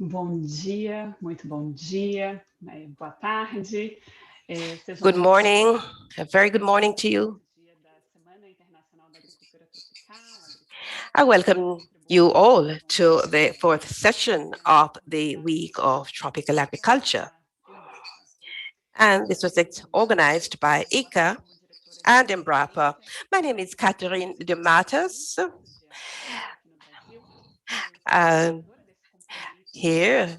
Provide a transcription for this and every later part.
Bom dia, muito bom dia, boa tarde. Sejam Good muito morning, a very good morning to you. dia da Semana Internacional da Agricultura Tropical, I welcome you all to the fourth session of the Week of Tropical Agriculture. Embrapa. And this was organized by ICA Como diretora de and Embrapa. residência, My name is Catherine de Matos. de apoio aqui no Brasil. Eu sou I'm coordenadora desse compromisso here,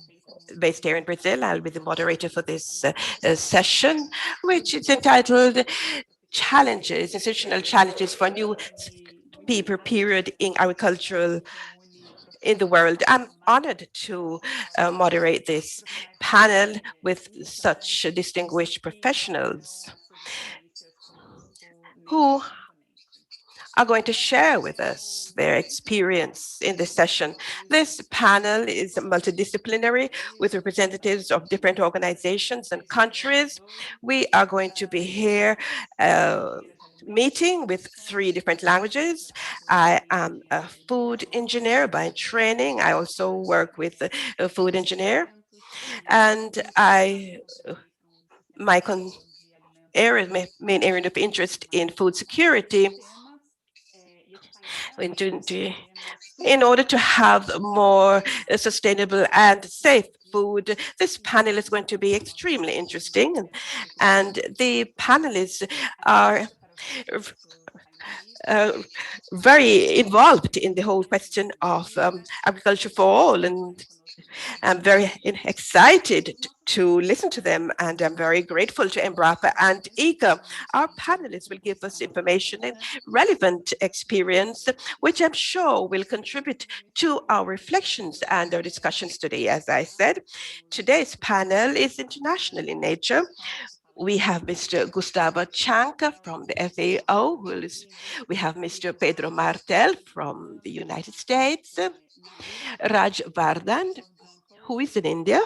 based here in internacional Brazil. I'll be the moderator for this internacional session, which is entitled Challenges, Institutional Challenges for New Paper Period in Agricultural reúne in the profissionais world. I'm honored da to área moderate this profissionais panel with such internacionais distinguished que professionals trabalham suas experiências conosco neste who componente. are going to share with us their experience in this session. This panel is multidisciplinary with representatives of different organizations and countries. We are going to be here meeting with 3 different languages. I am a food engineer by training. I also work with a food engineer, and my main area of interest in food security in, in order to have more sustainable and safe food. This panel is going to be extremely interesting, and the panelists are uh, very involved in the whole question of agriculture for all, and I'm very excited to listen to them, and I'm very grateful to Embrapa and ICA. Our panelists will give us information and relevant experience, which I'm sure will contribute to our reflections and our discussions today. As I said, today's panel is international in nature. We have Mr. Gustavo Chianca from the FAO, we have Mr. Pedro Martel from the United States, Raj Vardhan, who is in India.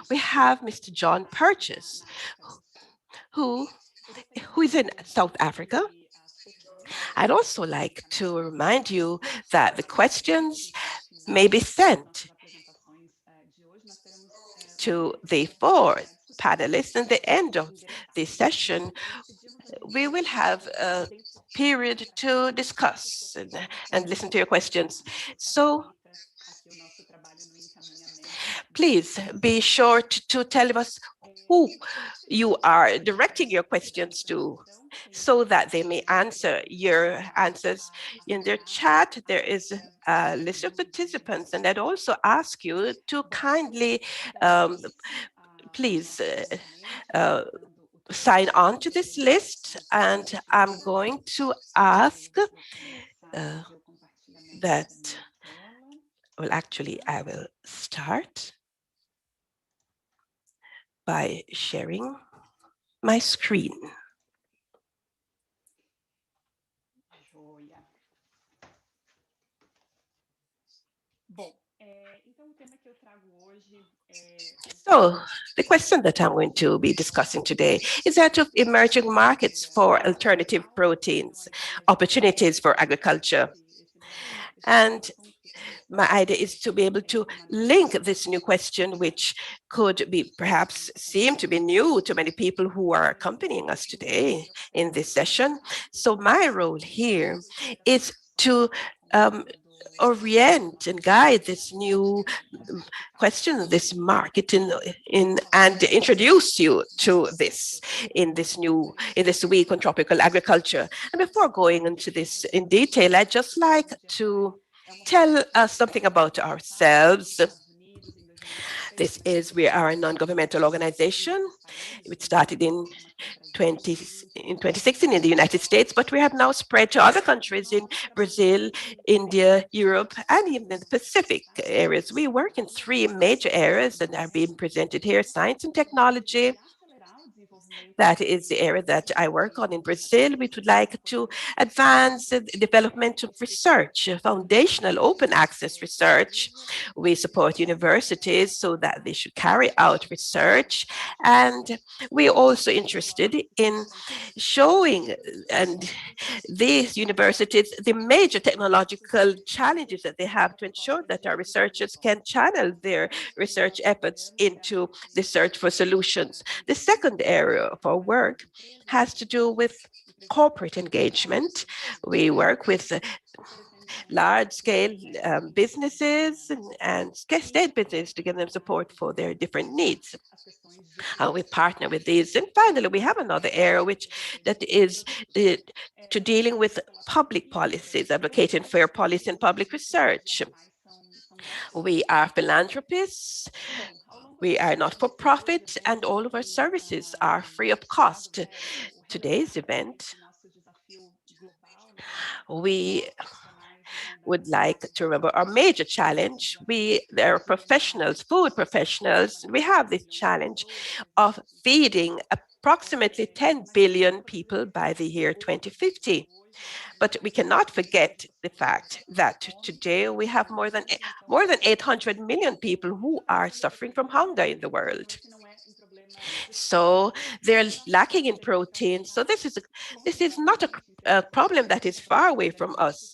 We have Mr. John Purchase, who, who is in South Africa. I'd also like to remind you that the questions may be sent to the 4 panelists. At the end of this session, we will have a period to discuss and listen to your questions. So please be sure to tell us who you are directing your questions to so that they may answer your answers. In their chat, there is a list of participants, and I'd also ask you to kindly please sign on to this list, and I'm going to ask that, well, actually, I will start by sharing my screen. Joia. Bom, então o tema que eu trago hoje So, the question that I'm going to be discussing today is that of emerging markets for alternative proteins, opportunities for agriculture. And my idea is to be able to link this new question, which could be perhaps seem to be new to many people who are accompanying us today in this session. So my role here is to orient and guide this new question, this market and introduce you to this in this week on tropical agriculture. And before going into this in detail, I'd just like to tell us something about ourselves. We are a non-governmental organization. It started in 2016 in the United States, but we have now spread to other countries in Brazil, India, Europe, and even in the Pacific areas. We work in 3 major areas that are being presented here: science and technology, That is the area that I work on in Brazil. We would like to advance the development of research, foundational open access research. We support universities so that they should carry out research. And we're also interested in showing and these universities the major technological challenges that they have to ensure that our researchers can channel their research efforts into the search for solutions. The second area of our work has to do with corporate engagement. We work with large-scale businesses and state businesses to give them support for their different needs. We partner with these. And finally, we have another area that is to dealing with public policies, advocating fair policy and public research. We are philanthropists. We are not for profit, and all of our services are free of cost. Today's event, we would like to remember our major challenge. There are professionals, food professionals. We have this challenge of feeding approximately 10 billion people by the year 2050. But we cannot forget the fact that today we have more than 800 million people who are suffering from hunger in the world. So they're lacking in protein. So this is not a problem that is far away from us.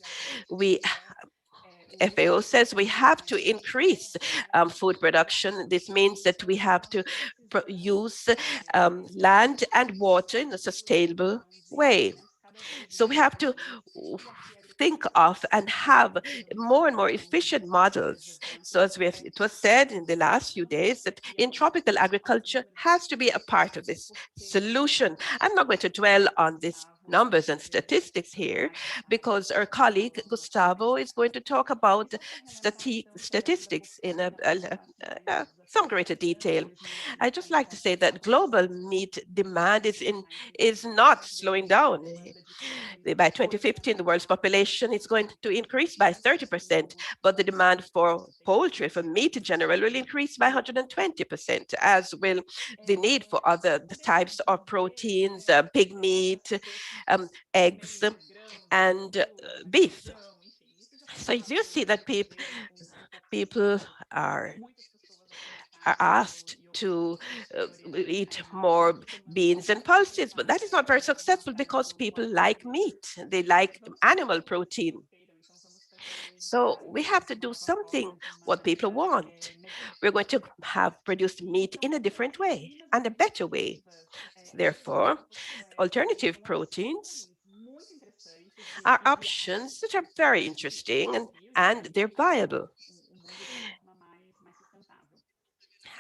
FAO says we have to increase food production. This means that we have to use land and water in a sustainable way. So we have to think of and have more and more efficient models. So as it was said in the last few days, that in tropical agriculture has to be a part of this solution. I'm not going to dwell on these numbers and statistics here because our colleague Gustavo is going to talk about statistics in some greater detail. I'd just like to say that global meat demand is not slowing down. By 2015, the world's population is going to increase by 30%, but the demand for poultry, for meat in general, will increase by 120%, as will the need for other types of proteins, pig meat, eggs, and beef. So you see that people are asked to eat more beans and pulses, but that is not very successful because people like meat. They like animal protein. So we have to do something what people want. We're going to have produced meat in a different way and a better way. Therefore, alternative proteins are options that are very interesting and they're viable.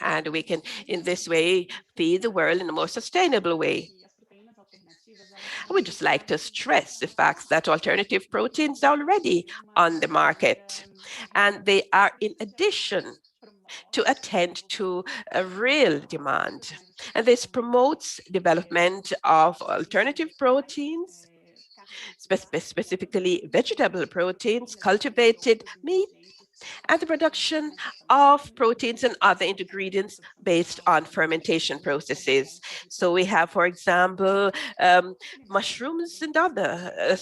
And we can, in this way, feed the world in a more sustainable way. I would just like to stress the fact that alternative proteins are already on the market, and they are in addition to attend to a real demand. And this promotes development of alternative proteins, specifically vegetable proteins, cultivated meat, and the production of proteins and other ingredients based on fermentation processes. So we have, for example, mushrooms and other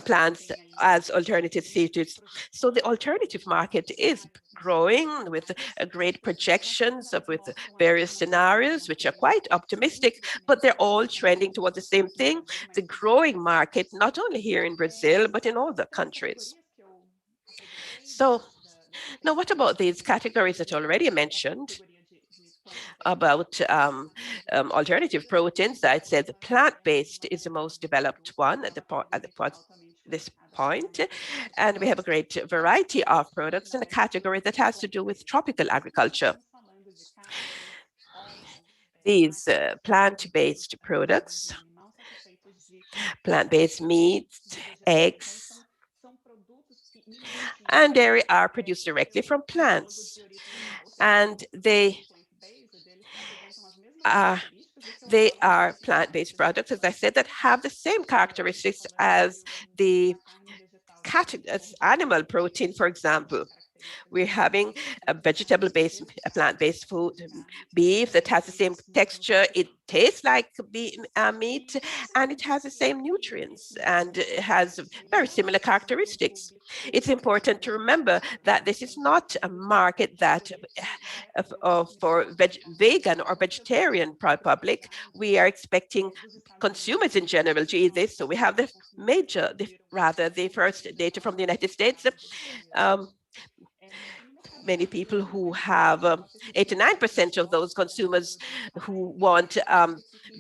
plants as alternative features. So the alternative market is growing with great projections with various scenarios, which are quite optimistic, but they're all trending towards the same thing, the growing market, not only here in Brazil, but in all the countries. So now what about these categories that I already mentioned? About alternative proteins, I'd say the plant-based is the most developed one at this point. And we have a great variety of products in a category that has to do with tropical agriculture. These plant-based products, plant-based meats, eggs, and dairy are produced directly from plants. And they are plant-based products, as I said, that have the same characteristics as the animal protein, for example. We're having a vegetable-based, a plant-based food, beef that has the same texture. It tastes like meat, and it has the same nutrients, and it has very similar characteristics. It's important to remember that this is not a market that for vegan or vegetarian public. We are expecting consumers in general to eat this. So we have the first data from the United States. Many people who have 89% of those consumers who want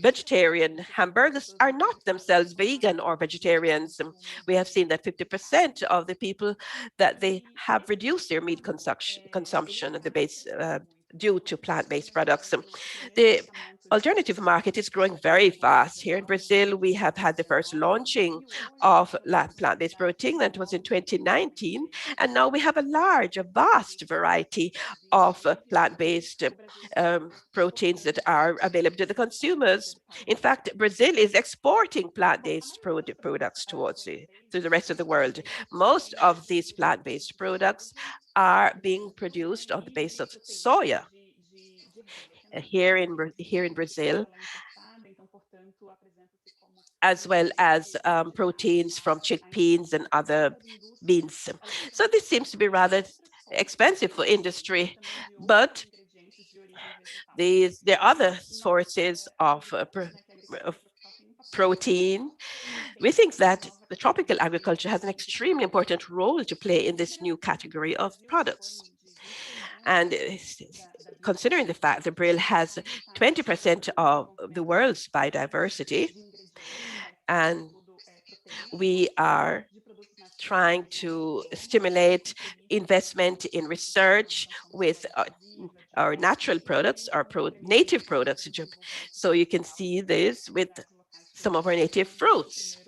vegetarian hamburgers are not themselves vegan or vegetarians. We have seen that 50% of the people that they have reduced their meat consumption at the base due to plant-based products. The alternative market is growing very fast. Here in Brazil, we have had the first launching of plant-based protein. That was in 2019. And now we have a vast variety of plant-based proteins that are available to the consumers. In fact, Brazil is exporting plant-based products to the rest of the world. Most of these plant-based products are being produced on the base of soya. Here in Brazil, as well as proteins from chickpeas and other beans. So this seems to be rather expensive for industry, but there are other sources of protein. We think that the tropical agriculture has an extremely important role to play in this new category of products. And considering the fact that Brazil has 20% of the world's biodiversity, and we are trying to stimulate investment in research with our natural products, our native products. So you can see this with some of our native fruits.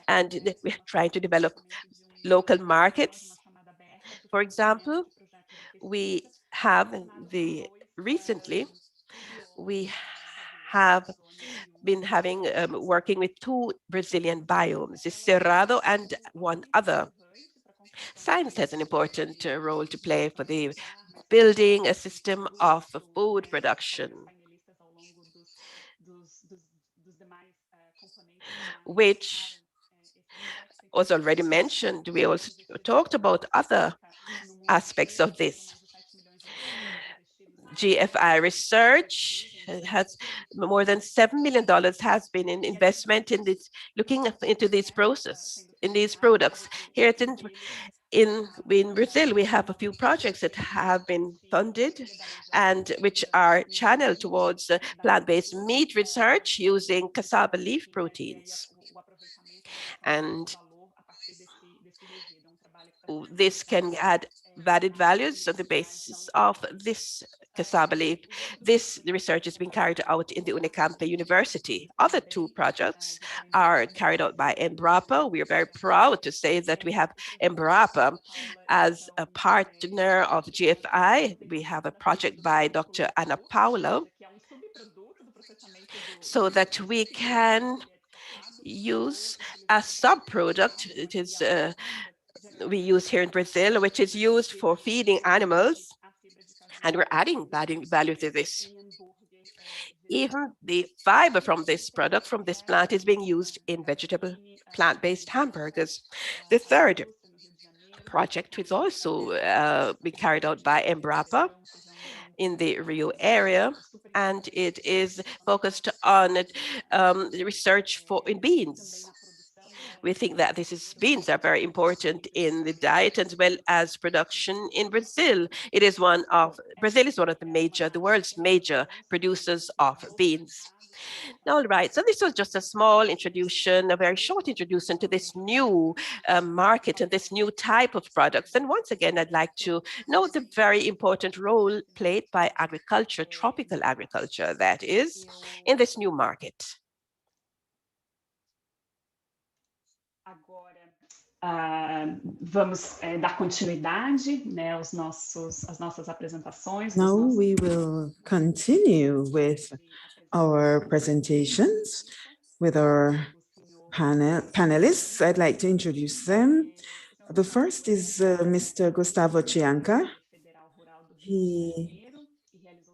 And we're trying to develop local markets. For example, recently we have been working with two Brazilian biomes, the Cerrado and one other. Science has an important role to play for the building a system of food production, which was already mentioned. We also talked about other aspects of this. GFI research has more than $7 million has been in investment in this, looking into this process, in these products. Here in Brazil, we have a few projects that have been funded and which are channeled towards plant-based meat research using cassava leaf proteins. And this can add added values on the basis of this cassava leaf. This research is being carried out in the Unicamp University. Other two projects are carried out by Embrapa. We are very proud to say that we have Embrapa as a partner of GFI. We have a project by Dr. Ana Paula, so that we can use a subproduct. It is we use here in Brazil, which is used for feeding animals, and we're adding value to this. Even the fiber from this product, from this plant, is being used in vegetable plant-based hamburgers. The third project is also being carried out by Embrapa in the Rio area, and it is focused on research in beans. We think that beans are very important in the diet as well as production in Brazil. Brazil is one of the world's major producers of beans. All right, so this was just a small introduction, a very short introduction to this new market and this new type of products. And once again, I'd like to note the very important role played by agriculture, tropical agriculture, that is, in this new market. Vamos dar continuidade, né, às nossas apresentações. Now we will continue with our presentations with our panelists. I'd like to introduce them. The first is Mr. Gustavo Chianca. He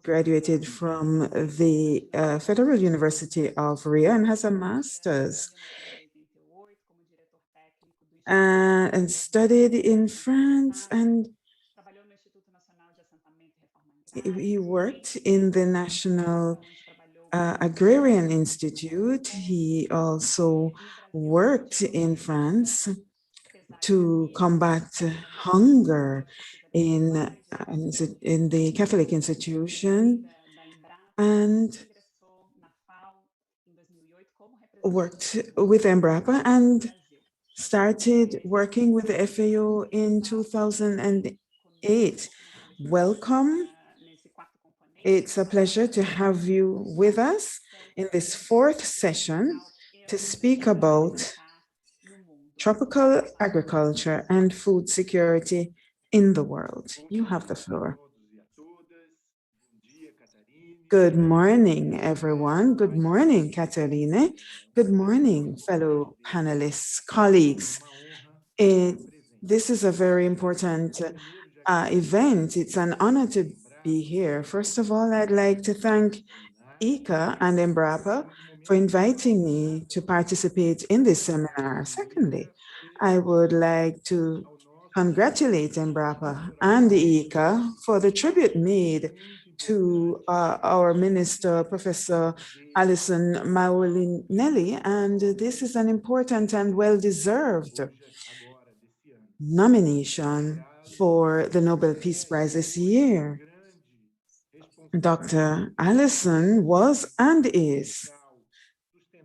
graduated from the Federal University of Rio and has a master's and studied in France, and he worked in the National Agrarian Institute. He also worked in France to combat hunger in the Catholic institution, and worked with Embrapa and started working with the FAO in 2008. Welcome. It's a pleasure to have you with us in this fourth session to speak about tropical agriculture and food security in the world. You have the floor. Good morning, everyone. Good morning, Caterine. Good morning, fellow panelists, colleagues. This is a very important event. It's an honor to be here. First of all, I'd like to thank ICA and Embrapa for inviting me to participate in this seminar. Secondly, I would like to congratulate Embrapa and ICA for the tribute made to our minister, Professor Alison Maulinelli, and this is an important and well-deserved nomination for the Nobel Peace Prize this year. Dr. Allison was and is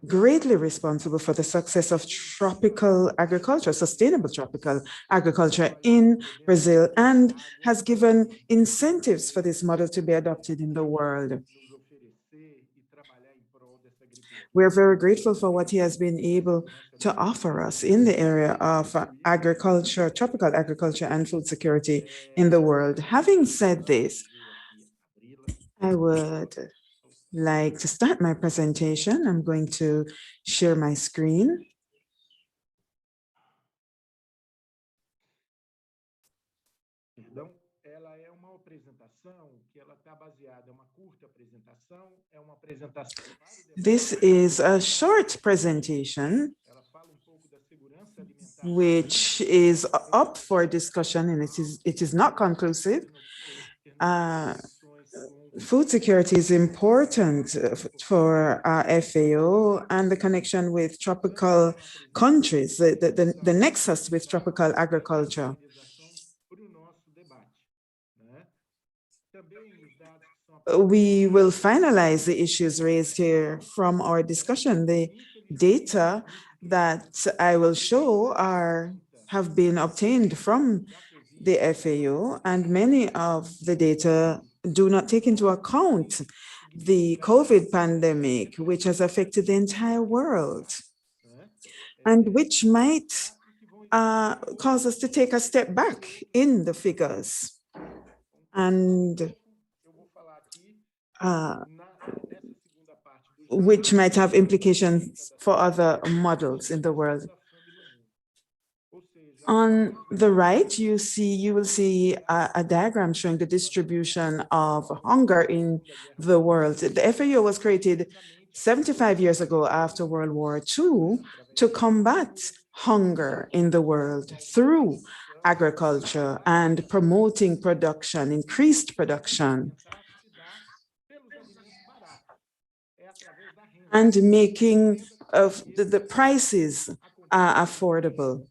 greatly responsible for the success of tropical agriculture, sustainable tropical agriculture in Brazil, and has given incentives for this model to be adopted in the world. We're very grateful for what he has been able to offer us in the area of agriculture, tropical agriculture, and food security in the world. Having said this, I would like to start my presentation. I'm going to share my screen. This is a short presentation which is up for discussion, and it is not conclusive. Food security is important for FAO and the connection with tropical countries, the nexus with tropical agriculture. We will finalize the issues raised here from our discussion. The data that I will show have been obtained from the FAO, and many of the data do not take into account the COVID pandemic, which has affected the entire world, and which might cause us to take a step back in the figures. And which might have implications for other models in the world. On the right, you will see a diagram showing the distribution of hunger in the world. The FAO was created 75 years ago after World War II to combat hunger in the world through agriculture and promoting production, increased production, and making of the prices affordable.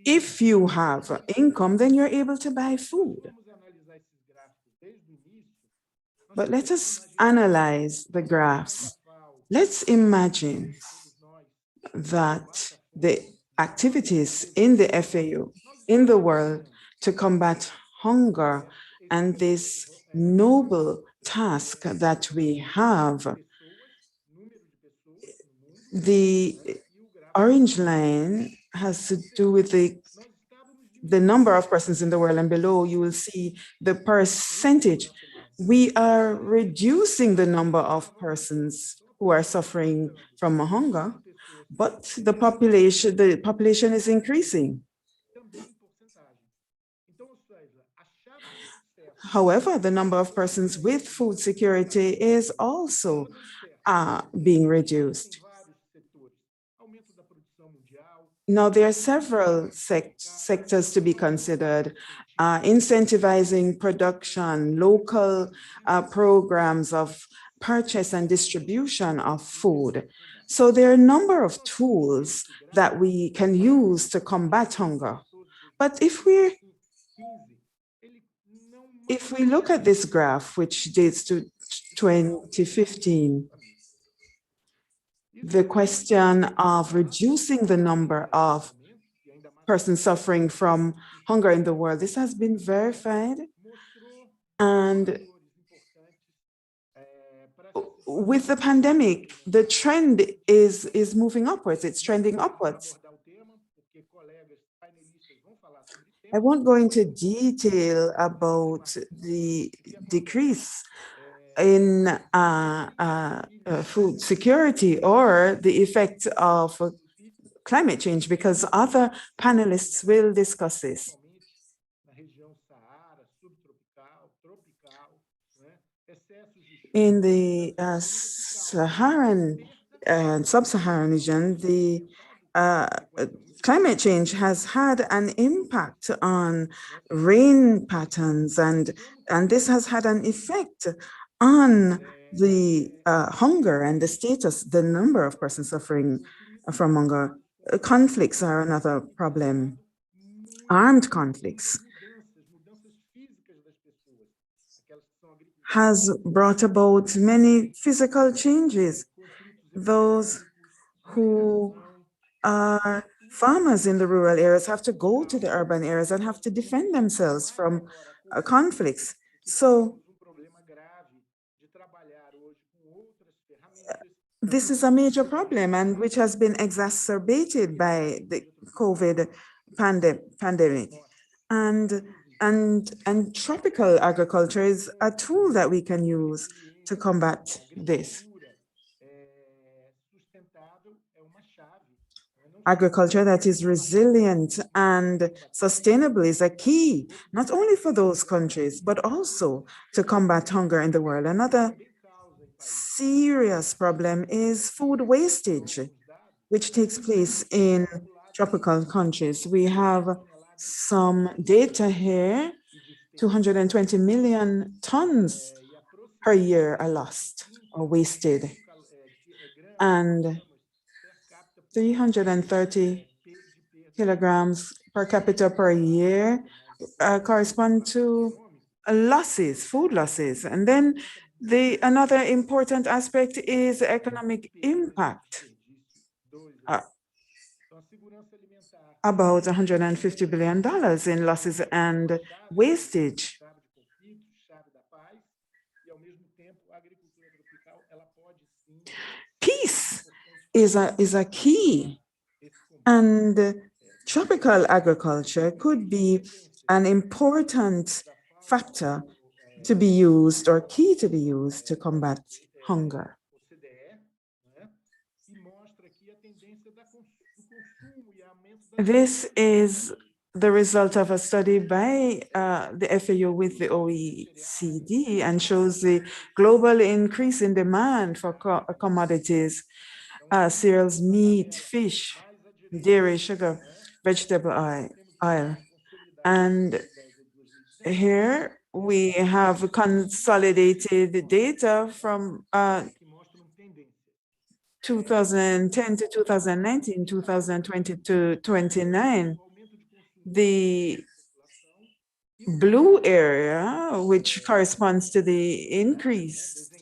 If you have income, then you're able to buy food. But let us analyze the graphs. Let's imagine that the activities in the FAO, in the world, to combat hunger and this noble task that we have. The orange line has to do with the number of persons in the world, and below you will see the percentage. We are reducing the number of persons who are suffering from hunger, but the population is increasing. However, the number of persons with food security is also being reduced. Now, there are several sectors to be considered. Incentivizing production, local programs of purchase and distribution of food. So there are a number of tools that we can use to combat hunger. But if we look at this graph, which dates to 2015, the question of reducing the number of persons suffering from hunger in the world, this has been verified. And with the pandemic, the trend is moving upwards, it's trending upwards. I won't go into detail about the decrease in food security or the effect of climate change, because other panelists will discuss this. In the Saharan and sub-Saharan region, the climate change has had an impact on rain patterns, and this has had an effect on the hunger and the status, the number of persons suffering from hunger. Conflicts are another problem. Armed conflicts has brought about many physical changes. Those who are farmers in the rural areas have to go to the urban areas and have to defend themselves from conflicts. So this is a major problem, and which has been exacerbated by the COVID pandemic. And tropical agriculture is a tool that we can use to combat this. Agriculture that is resilient and sustainable is a key, not only for those countries, but also to combat hunger in the world. Another serious problem is food wastage, which takes place in tropical countries. We have some data here. 220 million tons per year are lost or wasted, and 330 kilograms per capita per year correspond to losses, food losses. And then another important aspect is economic impact. About $150 billion in losses and wastage. Peace is a key, and tropical agriculture could be an important factor to be used, or key to be used, to combat hunger. This is the result of a study by the FAO with the OECD, and shows the global increase in demand for commodities, cereals, meat, fish, dairy, sugar, vegetable oil. And here we have consolidated data from 2010 to 2019, 2020 to 29. The blue area, which corresponds to the increased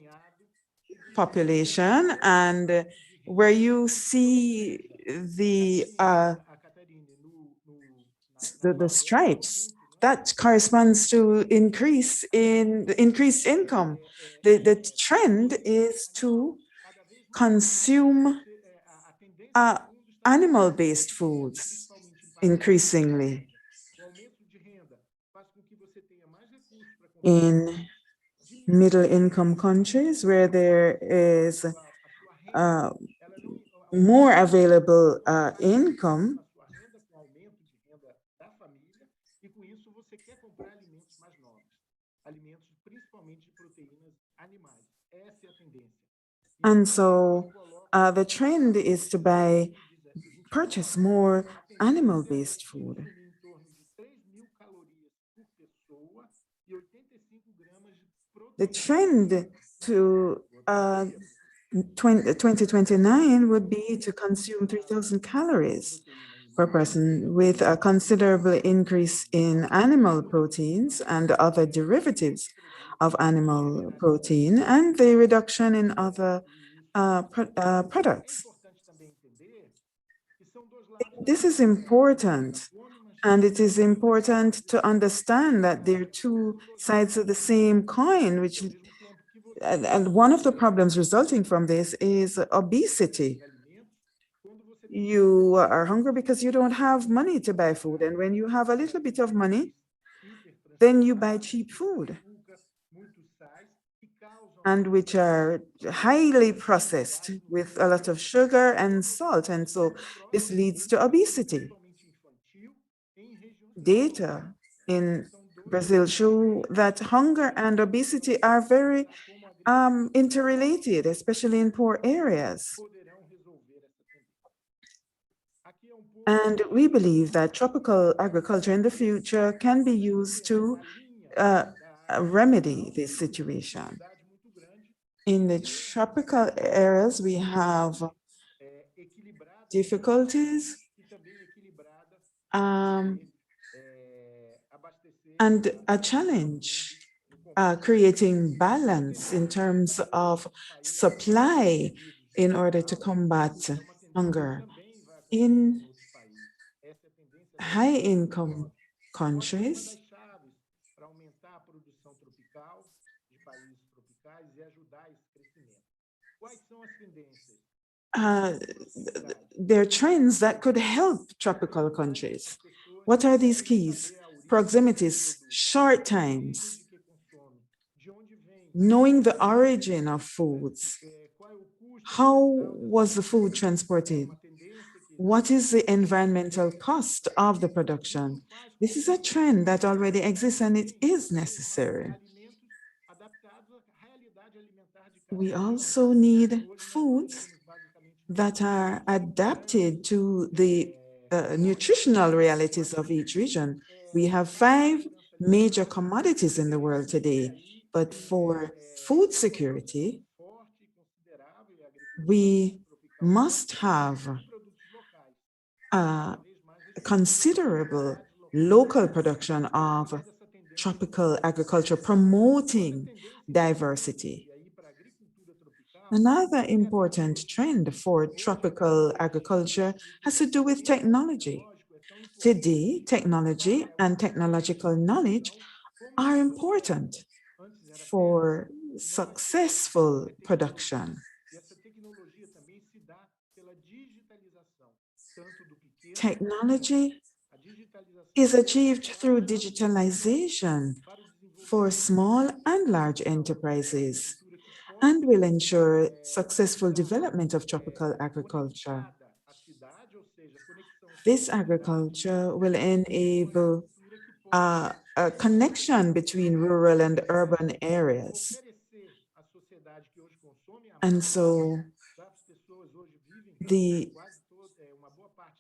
population, and where you see the stripes, that corresponds to increased income. The trend is to consume animal-based foods increasingly. In middle-income countries where there is more available income, and so the trend is to purchase more animal-based food. The trend to 2029 would be to consume 3,000 calories per person, with a considerable increase in animal proteins and other derivatives of animal protein, and the reduction in other products. This is important, and it is important to understand that there are two sides of the same coin, and one of the problems resulting from this is obesity. You are hungry because you don't have money to buy food, and when you have a little bit of money, then you buy cheap food, and which are highly processed with a lot of sugar and salt, and so this leads to obesity. Data in Brazil show that hunger and obesity are very interrelated, especially in poor areas. And we believe that tropical agriculture in the future can be used to remedy this situation. In the tropical areas, we have difficulties and a challenge creating balance in terms of supply in order to combat hunger. In high-income countries, there are trends that could help tropical countries. What are these keys? Proximities, short times, knowing the origin of foods. How was the food transported? What is the environmental cost of the production? This is a trend that already exists, and it is necessary. We also need foods that are adapted to the nutritional realities of each region. We have 5 major commodities in the world today, but for food security, we must have a considerable local production of tropical agriculture, promoting diversity. Another important trend for tropical agriculture has to do with technology. Today, technology and technological knowledge are important for successful production. Technology is achieved through digitalization for small and large enterprises, and will ensure successful development of tropical agriculture. This agriculture will enable a connection between rural and urban areas. And so the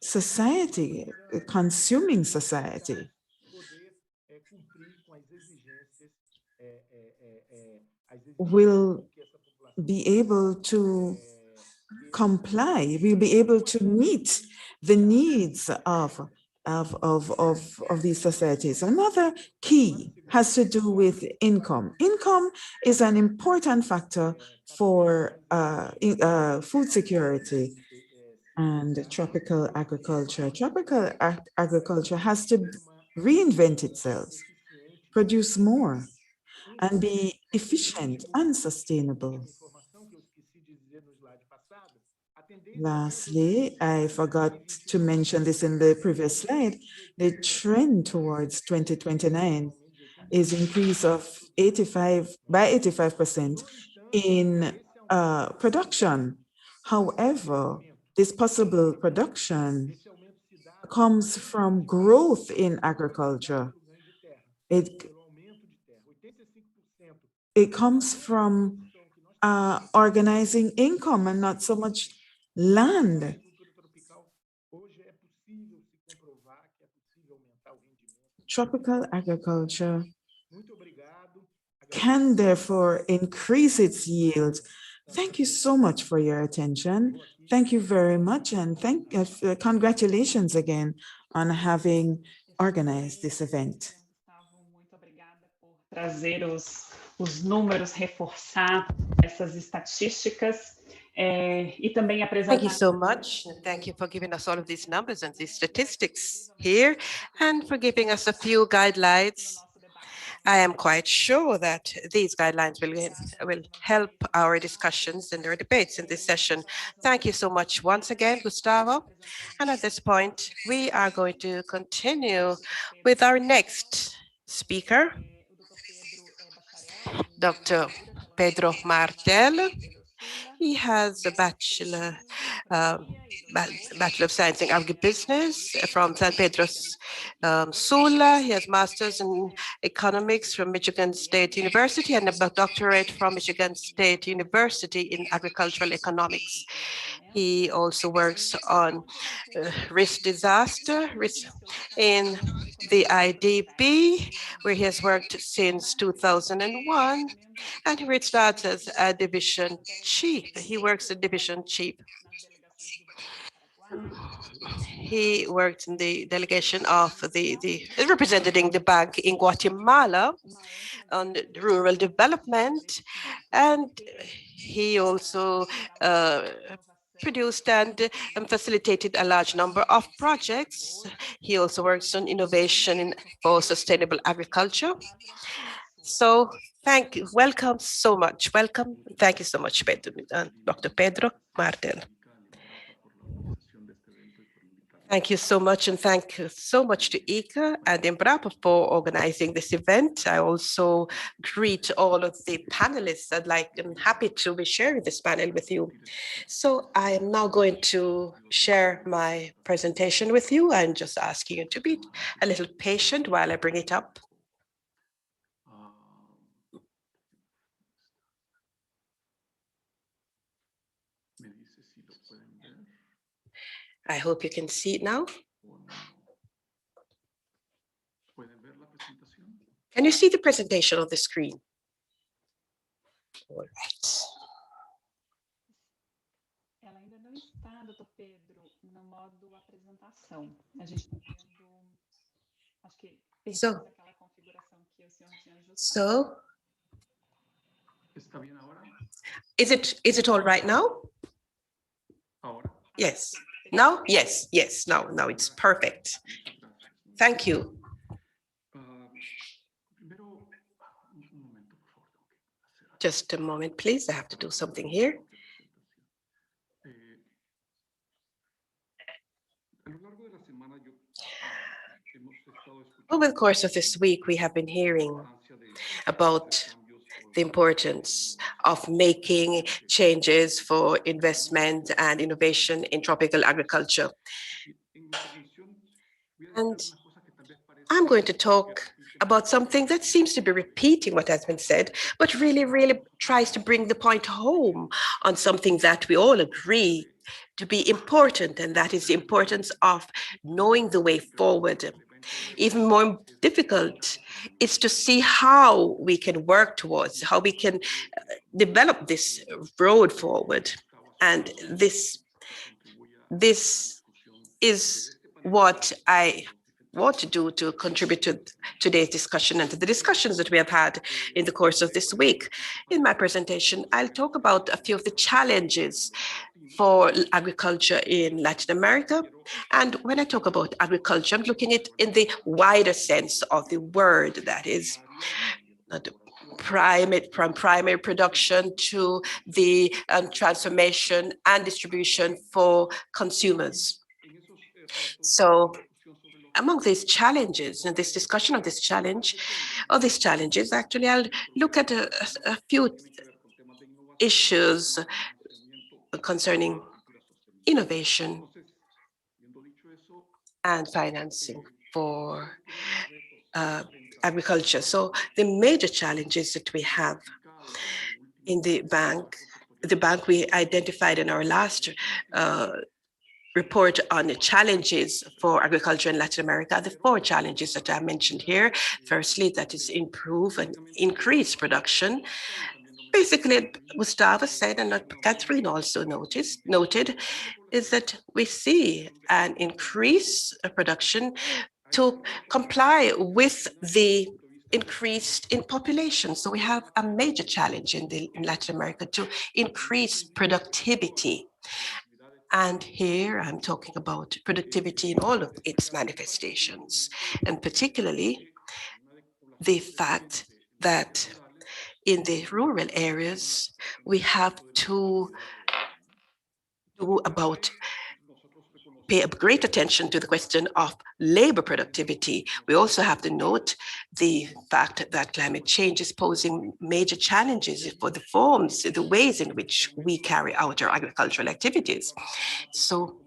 society, consuming society, will be able to comply, will be able to meet the needs of these societies. Another key has to do with income. Income is an important factor for food security and tropical agriculture. Tropical agriculture has to reinvent itself, produce more, and be efficient and sustainable. Lastly, I forgot to mention this in the previous slide, the trend towards 2029 is increase of 85% in production. However, this possible production comes from growth in agriculture. It comes from organizing income and not so much land. Tropical agriculture can therefore increase its yield. Thank you so much for your attention. Thank you very much, and congratulations again on having organized this event. Muito obrigada por trazer os números, reforçar essas estatísticas e também apresentar. Thank you so much. Thank you for giving us all of these numbers and these statistics here and for giving us a few guidelines. I am quite sure that these guidelines will help our discussions and our debates in this session. Thank you so much once again, Gustavo. And at this point, we are going to continue with our next speaker, Dr. Pedro Martel. He has a Bachelor of Science in Agribusiness from San Pedro Sula. He has Masters in Economics from Michigan State University and a doctorate from Michigan State University in Agricultural Economics. He also works on risk disaster in the IDB, where he has worked since 2001, and he starts as a division chief. He works as division chief. He worked in the delegation of representing the bank in Guatemala on rural development, and he also produced and facilitated a large number of projects. He also works on innovation for sustainable agriculture. So welcome so much. Welcome. Thank you so much, Pedro, Dr. Pedro Martel. Thank you so much, and thank you so much to ICA and Embrapa for organizing this event. I also greet all of the panelists. I'm happy to be sharing this panel with you. So I am now going to share my presentation with you. I'm just asking you to be a little patient while I bring it up. I hope you can see it now. Can you see the presentation on the screen? All right. Ela ainda não está, Dr. Pedro, no modo apresentação. A gente está vendo, acho que aquela configuração que o senhor tinha ajustado. Is it all right now? Yes. Now? Yes. Now it's perfect. Thank you. Just a moment, please. I have to do something here. Over the course of this week, we have been hearing about the importance of making changes for investment and innovation in tropical agriculture. And I'm going to talk about something that seems to be repeating what has been said, but really tries to bring the point home on something that we all agree to be important, and that is the importance of knowing the way forward. Even more difficult is to see how we can work towards, how we can develop this road forward. And this is what I want to do to contribute to today's discussion and to the discussions that we have had in the course of this week. In my presentation, I'll talk about a few of the challenges for agriculture in Latin America. And when I talk about agriculture, I'm looking at it in the wider sense of the word, that is from primary production to the transformation and distribution for consumers. So among these challenges and this discussion of these challenges, actually, I'll look at a few issues concerning innovation and financing for agriculture. So the major challenges that we have in the bank we identified in our last report on the challenges for agriculture in Latin America, the 4 challenges that I mentioned here. Firstly, that is improve and increase production. Basically, Gustavo said, and Catherine also noted, is that we see an increase of production to comply with the increase in population. So we have a major challenge in Latin America to increase productivity. And here I'm talking about productivity in all of its manifestations, and particularly the fact that in the rural areas, we have to pay great attention to the question of labor productivity. We also have to note the fact that climate change is posing major challenges for the forms, the ways in which we carry out our agricultural activities. So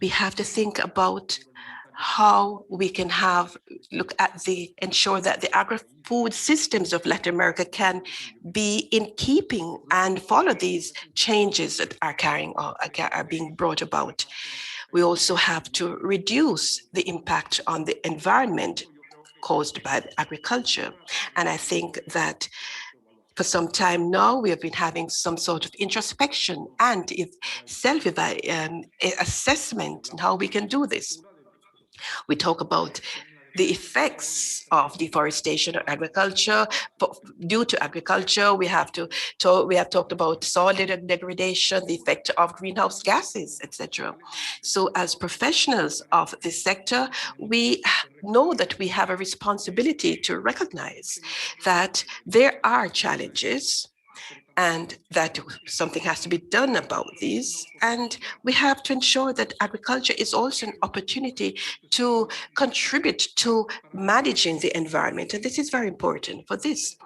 we have to think about how we can ensure that the agri-food systems of Latin America can be in keeping and follow these changes that are being brought about. We also have to reduce the impact on the environment caused by agriculture. And I think that for some time now, we have been having some sort of introspection and self-assessment on how we can do this. We talk about the effects of deforestation or agriculture. Due to agriculture, we have talked about soil degradation, the effect of greenhouse gases, etc. So as professionals of this sector, we know that we have a responsibility to recognize that there are challenges and that something has to be done about these. And we have to ensure that agriculture is also an opportunity to contribute to managing the environment. And this is very important. For this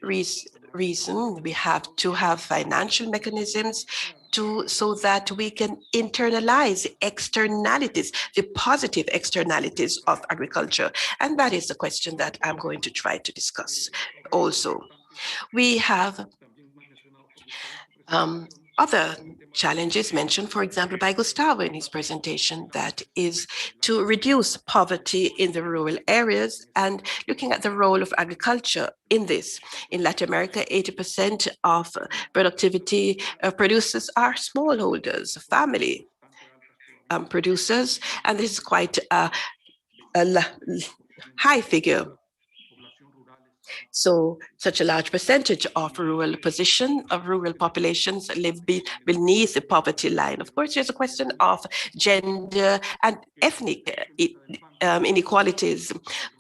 reason, we have to have financial mechanisms so that we can internalize the externalities, the positive externalities of agriculture. And that is the question that I'm going to try to discuss also. We have other challenges mentioned, for example, by Gustavo in his presentation, that is to reduce poverty in the rural areas and looking at the role of agriculture in this. In Latin America, 80% of productivity producers are smallholders, family producers, and this is quite a high figure. So such a large percentage of rural populations live beneath the poverty line. Of course, there's a question of gender and ethnic inequalities.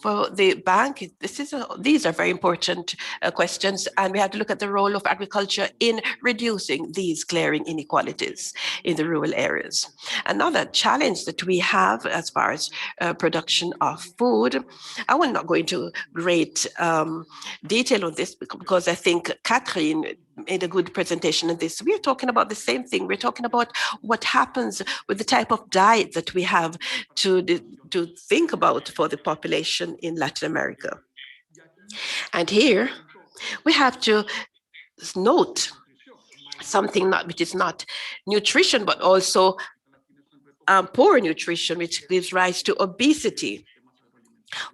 For the bank, these are very important questions, and we have to look at the role of agriculture in reducing these glaring inequalities in the rural areas. Another challenge that we have as far as production of food, I will not go into great detail on this because I think Catherine made a good presentation on this. We're talking about the same thing. We're talking about what happens with the type of diet that we have to think about for the population in Latin America. And here we have to note something which is not nutrition, but also poor nutrition, which gives rise to obesity.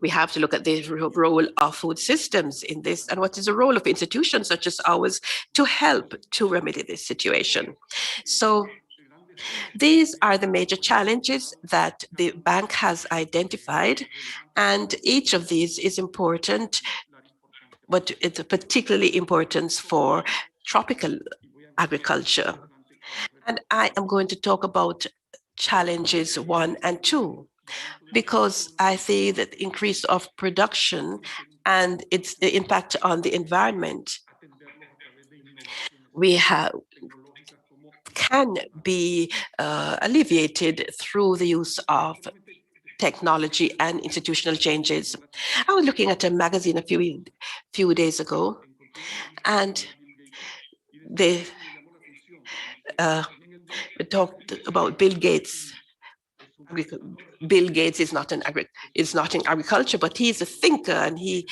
We have to look at the role of food systems in this and what is the role of institutions such as ours to help to remedy this situation. So these are the major challenges that the bank has identified, and each of these is important, but it's particularly important for tropical agriculture. And I am going to talk about challenges 1 and 2. Because I see that the increase of production and its impact on the environment can be alleviated through the use of technology and institutional changes. I was looking at a magazine a few days ago, and talked about Bill Gates. Bill Gates is not in agriculture, but he's a thinker, and he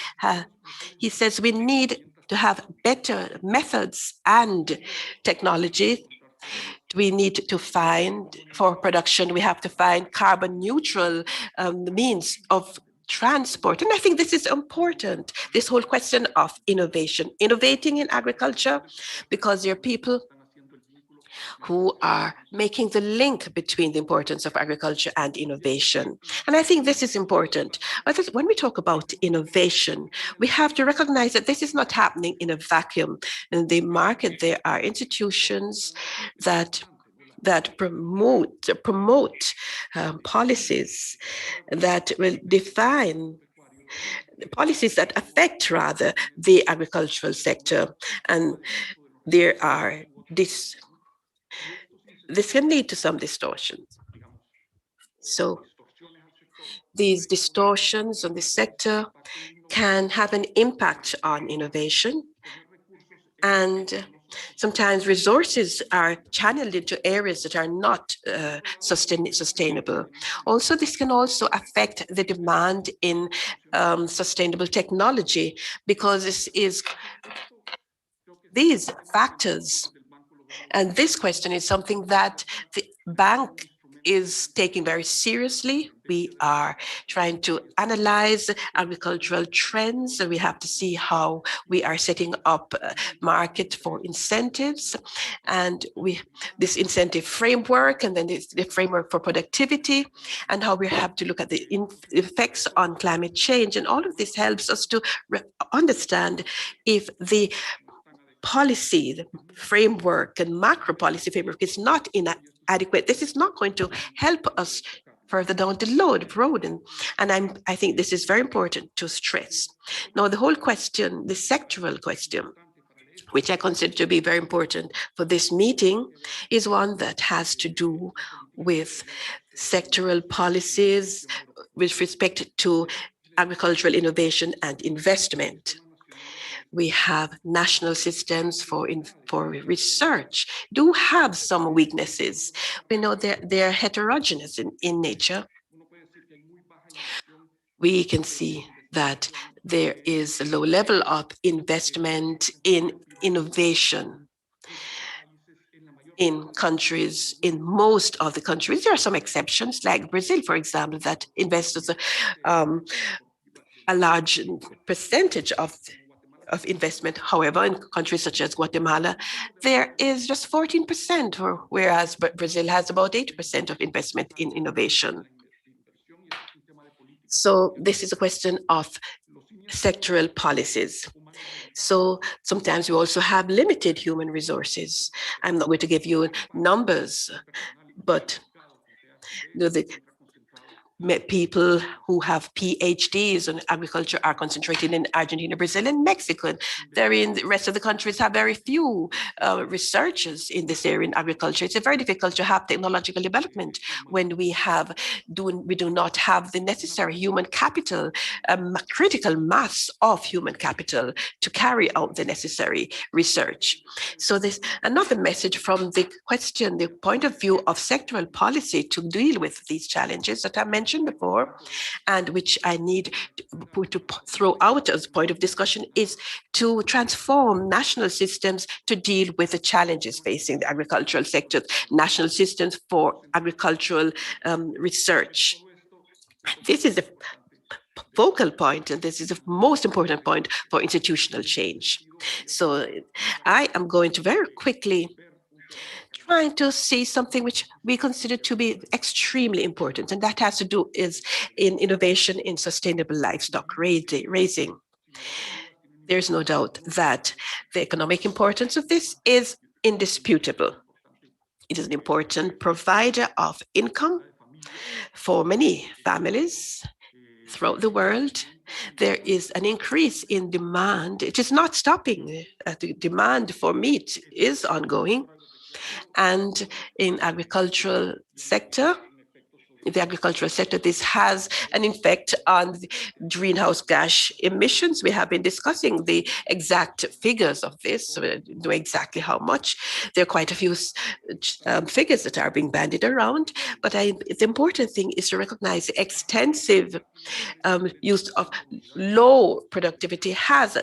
says we need to have better methods and technology. We need to find, for production, we have to find carbon neutral means of transport. And I think this is important, this whole question of innovation, innovating in agriculture, because there are people who are making the link between the importance of agriculture and innovation. And I think this is important. When we talk about innovation, we have to recognize that this is not happening in a vacuum. In the market, there are institutions that promote policies that will define policies that affect rather the agricultural sector. And there are this can lead to some distortions. So these distortions on the sector can have an impact on innovation, and sometimes resources are channeled into areas that are not sustainable. Also, this can also affect the demand in sustainable technology, because these factors, and this question is something that the bank is taking very seriously. We are trying to analyze agricultural trends, and we have to see how we are setting up a market for incentives, and this incentive framework, and then the framework for productivity, and how we have to look at the effects on climate change. And all of this helps us to understand if the policy, the framework and macro policy framework is not inadequate. This is not going to help us further down the road. And I think this is very important to stress. Now, the whole question, the sectoral question, which I consider to be very important for this meeting, is one that has to do with sectoral policies with respect to agricultural innovation and investment. We have national systems for research do have some weaknesses. We know they're heterogeneous in nature. We can see that there is a low level of investment in innovation in most of the countries. There are some exceptions, like Brazil, for example, that invests a large percentage of investment. However, in countries such as Guatemala, there is just 14%, whereas Brazil has about 8% of investment in innovation. So this is a question of sectoral policies. So sometimes we also have limited human resources. I'm not going to give you numbers, but the people who have PhDs in agriculture are concentrated in Argentina, Brazil, and Mexico. They're in the rest of the countries have very few researchers in this area in agriculture. It's very difficult to have technological development when we do not have the necessary human capital, critical mass of human capital to carry out the necessary research. So there's another message from the question, the point of view of sectoral policy to deal with these challenges that I mentioned before, and which I need to throw out as a point of discussion, is to transform national systems to deal with the challenges facing the agricultural sector, national systems for agricultural research. This is the focal point, and this is the most important point for institutional change. So I am going to very quickly trying to see something which we consider to be extremely important, and that has to do is in innovation in sustainable livestock raising. There's no doubt that the economic importance of this is indisputable. It is an important provider of income for many families throughout the world. There is an increase in demand. It is not stopping. The demand for meat is ongoing. And in agricultural sector, the agricultural sector, this has an effect on the greenhouse gas emissions. We have been discussing the exact figures of this, so we know exactly how much. There are quite a few figures that are being bandied around, but the important thing is to recognize the extensive use of low productivity has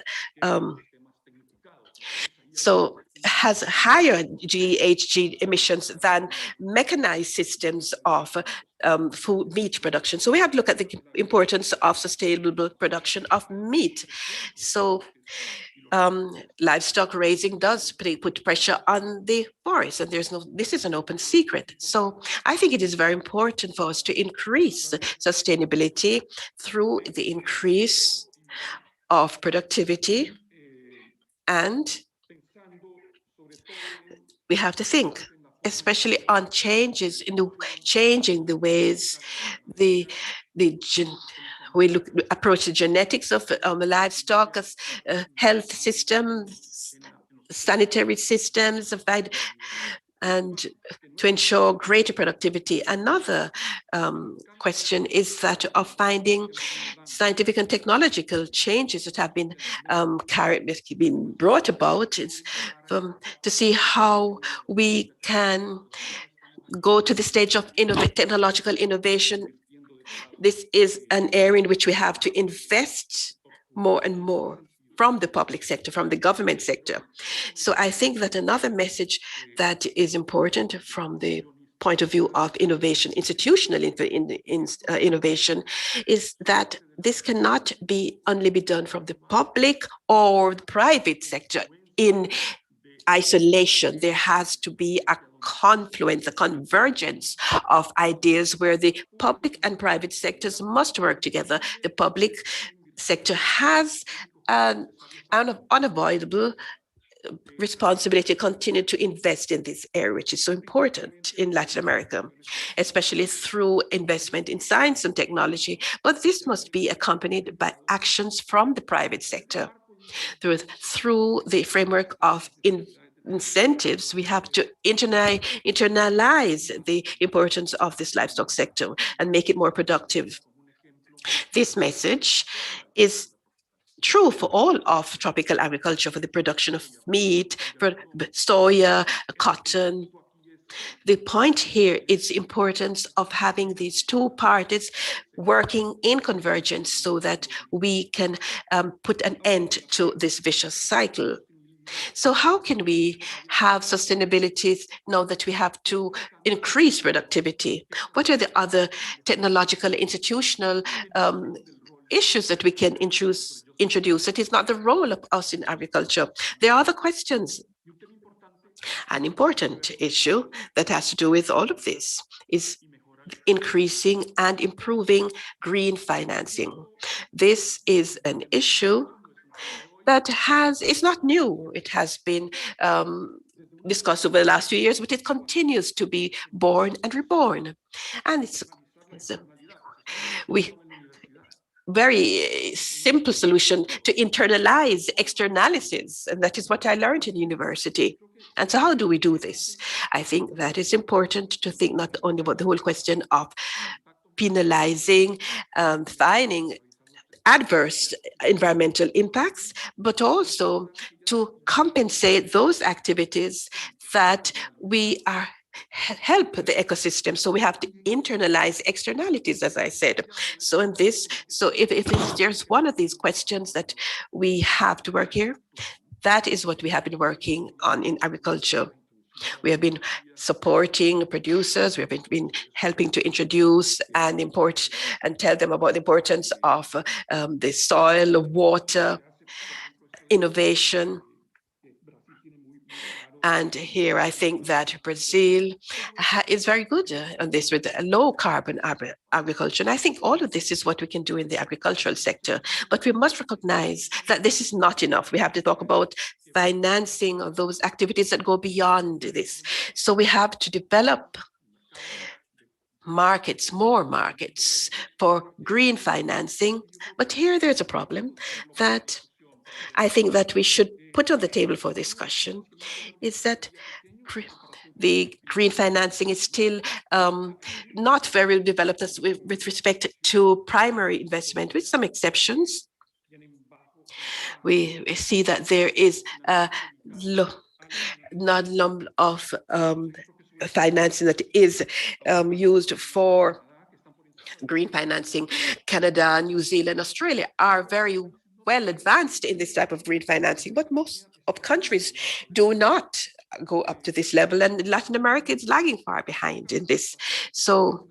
higher GHG emissions than mechanized systems of food meat production. So we have to look at the importance of sustainable production of meat. So livestock raising does put pressure on the forest, and this is an open secret. So I think it is very important for us to increase sustainability through the increase of productivity, and we have to think, especially on changing the ways we approach the genetics of livestock, health systems, sanitary systems, and to ensure greater productivity. Another question is that of finding scientific and technological changes that have been brought about, is to see how we can go to the stage of technological innovation. This is an area in which we have to invest more and more from the public sector, from the government sector. So I think that another message that is important from the point of view of innovation, institutional innovation, is that this cannot only be done from the public or the private sector in isolation. There has to be a confluence, a convergence of ideas where the public and private sectors must work together. The public sector has an unavoidable responsibility to continue to invest in this area, which is so important in Latin America, especially through investment in science and technology. But this must be accompanied by actions from the private sector. Through the framework of incentives, we have to internalize the importance of this livestock sector and make it more productive. This message is true for all of tropical agriculture, for the production of meat, for soya, cotton. The point here is the importance of having these two parties working in convergence so that we can put an end to this vicious cycle. So how can we have sustainability now that we have to increase productivity? What are the other technological, institutional issues that we can introduce? It is not the role of us in agriculture. There are other questions. An important issue that has to do with all of this is increasing and improving green financing. This is an issue that is not new. It has been discussed over the last few years, but it continues to be born and reborn. And it's a very simple solution to internalize externalities. And that is what I learned in university. And so how do we do this? I think that it's important to think not only about the whole question of penalizing, fining adverse environmental impacts, but also to compensate those activities that we are help the ecosystem. So we have to internalize externalities, as I said. So if there's one of these questions that we have to work here, that is what we have been working on in agriculture. We have been supporting producers. We have been helping to introduce and import and tell them about the importance of the soil, water, innovation. And here I think that Brazil is very good on this with low carbon agriculture. And I think all of this is what we can do in the agricultural sector. But we must recognize that this is not enough. We have to talk about financing of those activities that go beyond this. So we have to develop markets, more markets for green financing. But here there's a problem that I think that we should put on the table for discussion, is that the green financing is still not very developed as with respect to primary investment, with some exceptions. We see that there is a number of financing that is used for green financing. Canada, New Zealand, Australia are very well advanced in this type of green financing, but most of countries do not go up to this level, and Latin America is lagging far behind in this. So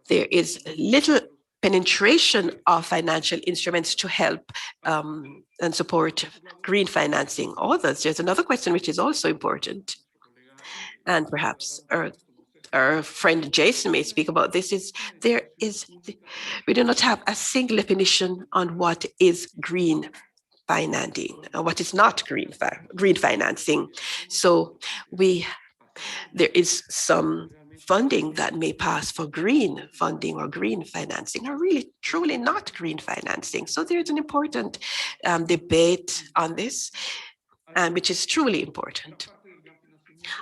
there is little penetration of financial instruments to help and support green financing. Others, there's another question which is also important, and perhaps our friend Jason may speak about this, we do not have a single definition on what is green financing, what is not green financing. So there is some funding that may pass for green funding or green financing are really truly not green financing. So there's an important debate on this, which is truly important.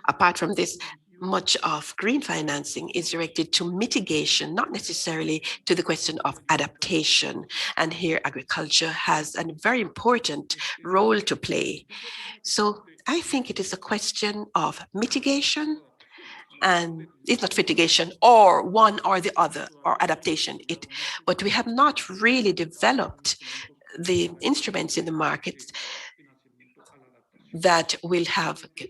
Apart from this, much of green financing is directed to mitigation, not necessarily to the question of adaptation. And here agriculture has a very important role to play. So I think it is a question of mitigation, and it's not mitigation or one or the other or adaptation. But we have not really developed the instruments in the market that will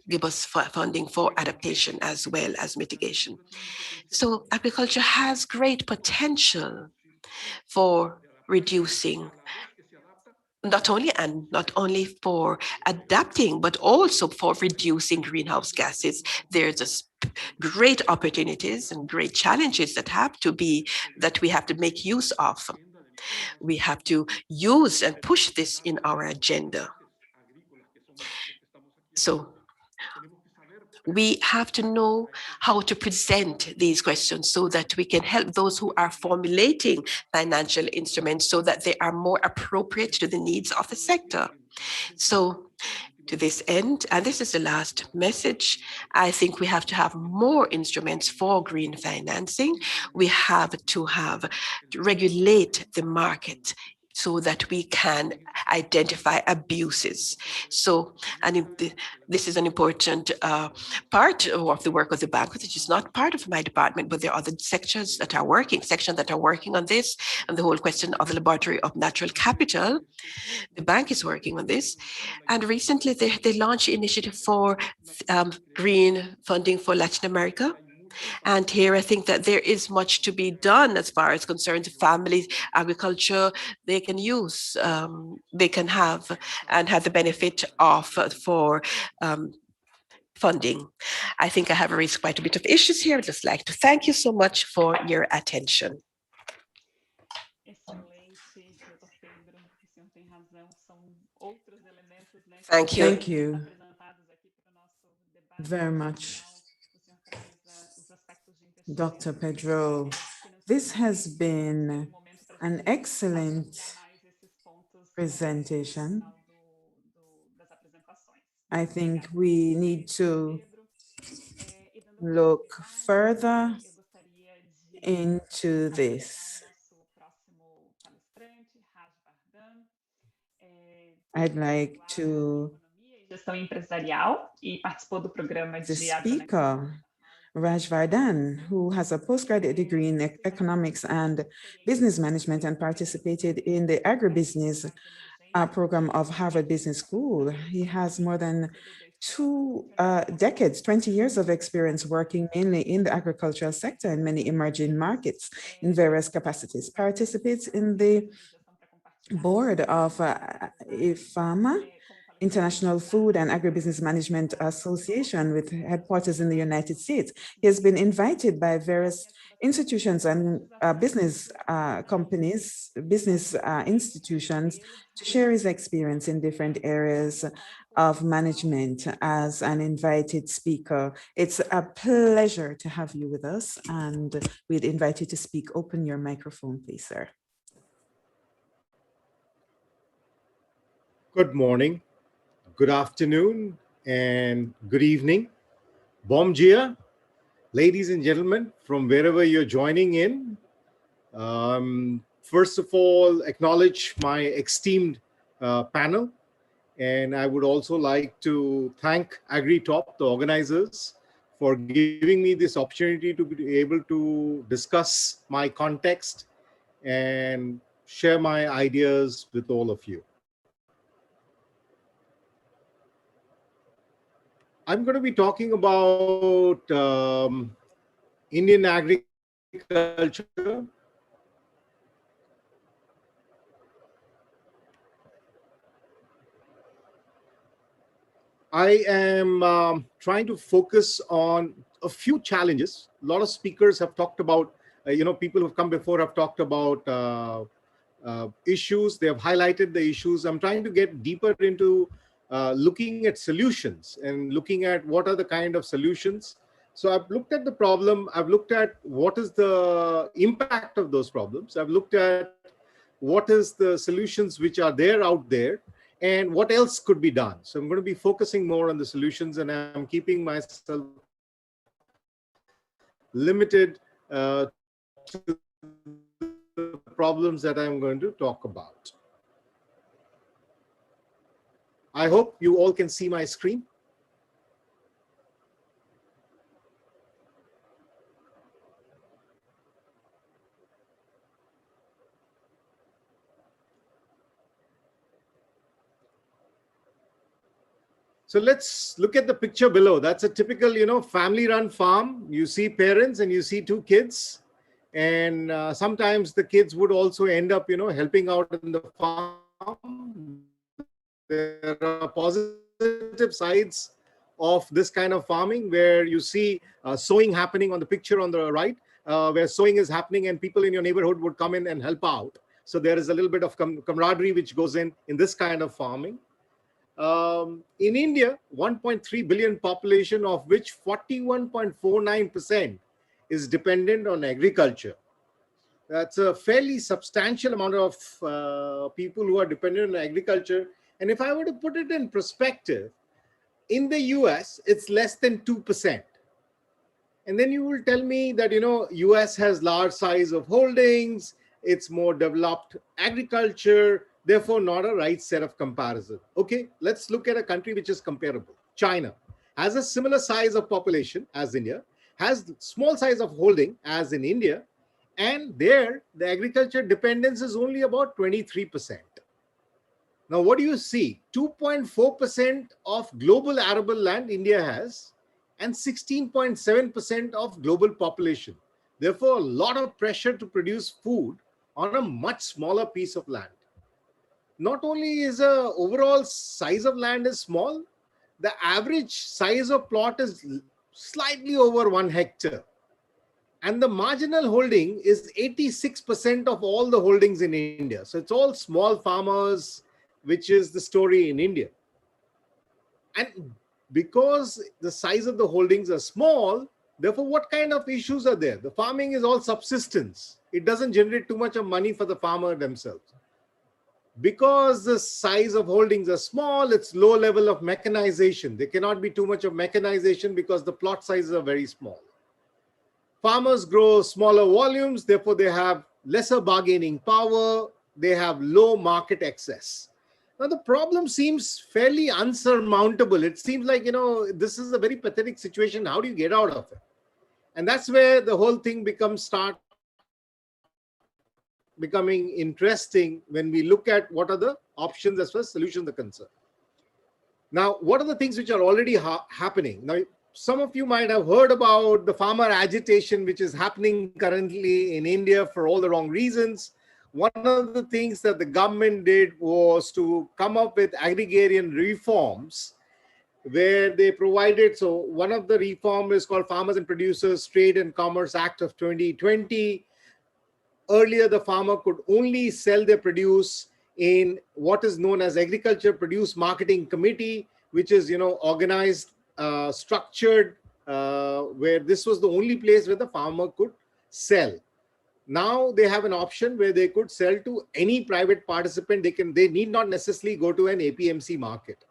give us funding for adaptation as well as mitigation. So agriculture has great potential for reducing, not only for adapting, but also for reducing greenhouse gases. There's great opportunities and great challenges that we have to make use of. We have to use and push this in our agenda. So we have to know how to present these questions so that we can help those who are formulating financial instruments so that they are more appropriate to the needs of the sector. So to this end, and this is the last message, I think we have to have more instruments for green financing. We have to regulate the market so that we can identify abuses. So, and this is an important part of the work of the bank, which is not part of my department, but there are other sections that are working on this, and the whole question of the laboratory of natural capital. The bank is working on this. And recently they launched an initiative for green funding for Latin America. And here I think that there is much to be done as far as concerns family agriculture. They can use, they can have and have the benefit of for funding. I think I have raised quite a bit of issues here. I'd just like to thank you so much for your attention. Thank you. Thank you very much, Dr. Pedro. This has been an excellent presentation. I think we need to look further into this. I'd like to the speaker, Raj Vardhan, who has a postgraduate degree in economics and business management and participated in the agribusiness program of Harvard Business School. He has more than 2 decades, 20 years of experience working mainly in the agricultural sector in many emerging markets in various capacities. Participates in the board of IFAMA, International Food and Agribusiness Management Association, with headquarters in the United States. He has been invited by various institutions and business companies, business institutions, to share his experience in different areas of management as an invited speaker. It's a pleasure to have you with us, and we'd invite you to speak. Open your microphone, please, sir. Good morning, good afternoon, and good evening. Bom dia, ladies and gentlemen, from wherever you're joining in. First of all, acknowledge my esteemed panel. And I would also like to thank AgriTop, the organizers, for giving me this opportunity to be able to discuss my context and share my ideas with all of you. I'm going to be talking about Indian agriculture. I am trying to focus on a few challenges. A lot of speakers have talked about, people who've come before have talked about issues. They have highlighted the issues. I'm trying to get deeper into looking at solutions and looking at what are the kind of solutions. So I've looked at the problem. I've looked at what is the impact of those problems. I've looked at what is the solutions which are there out there and what else could be done. So I'm going to be focusing more on the solutions, and I'm keeping myself limited to the problems that I'm going to talk about. I hope you all can see my screen. So let's look at the picture below. That's a typical, family-run farm. You see parents and you see two kids. And sometimes the kids would also end up, helping out in the farm. There are positive sides of this kind of farming where you see sowing happening on the picture on the right, where sowing is happening and people in your neighborhood would come in and help out. So there is a little bit of camaraderie which goes in this kind of farming. In India, 1.3 billion population, of which 41.49% is dependent on agriculture. That's a fairly substantial amount of people who are dependent on agriculture. And if I were to put it in perspective, in the US, it's less than 2%. And then you will tell me that, US has large size of holdings, it's more developed agriculture, therefore not a right set of comparison. Okay, let's look at a country which is comparable. China has a similar size of population as India, has small size of holding as in India, and there the agriculture dependence is only about 23%. Now, what do you see? 2.4% of global arable land India has, and 16.7% of global population. Therefore, a lot of pressure to produce food on a much smaller piece of land. Not only is the overall size of land is small, the average size of plot is slightly over 1 hectare. And the marginal holding is 86% of all the holdings in India. So it's all small farmers, which is the story in India. And because the size of the holdings are small, therefore, what kind of issues are there? The farming is all subsistence. It doesn't generate too much of money for the farmer themselves. Because the size of holdings are small, it's low level of mechanization. There cannot be too much of mechanization because the plot sizes are very small. Farmers grow smaller volumes, therefore they have lesser bargaining power, they have low market access. Now the problem seems fairly unsurmountable. It seems like, this is a very pathetic situation. How do you get out of it? And that's where the whole thing becoming interesting when we look at what are the options as far as solutions are concerned. Now, what are the things which are already happening? Now, some of you might have heard about the farmer agitation, which is happening currently in India for all the wrong reasons. One of the things that the government did was to come up with agrarian reforms where they provided, so one of the reform is called Farmers and Producers Trade and Commerce Act of 2020. Earlier, the farmer could only sell their produce in what is known as Agriculture Produce Marketing Committee, which is, organized, structured, where this was the only place where the farmer could sell. Now they have an option where they could sell to any private participant. They need not necessarily go to an APMC market.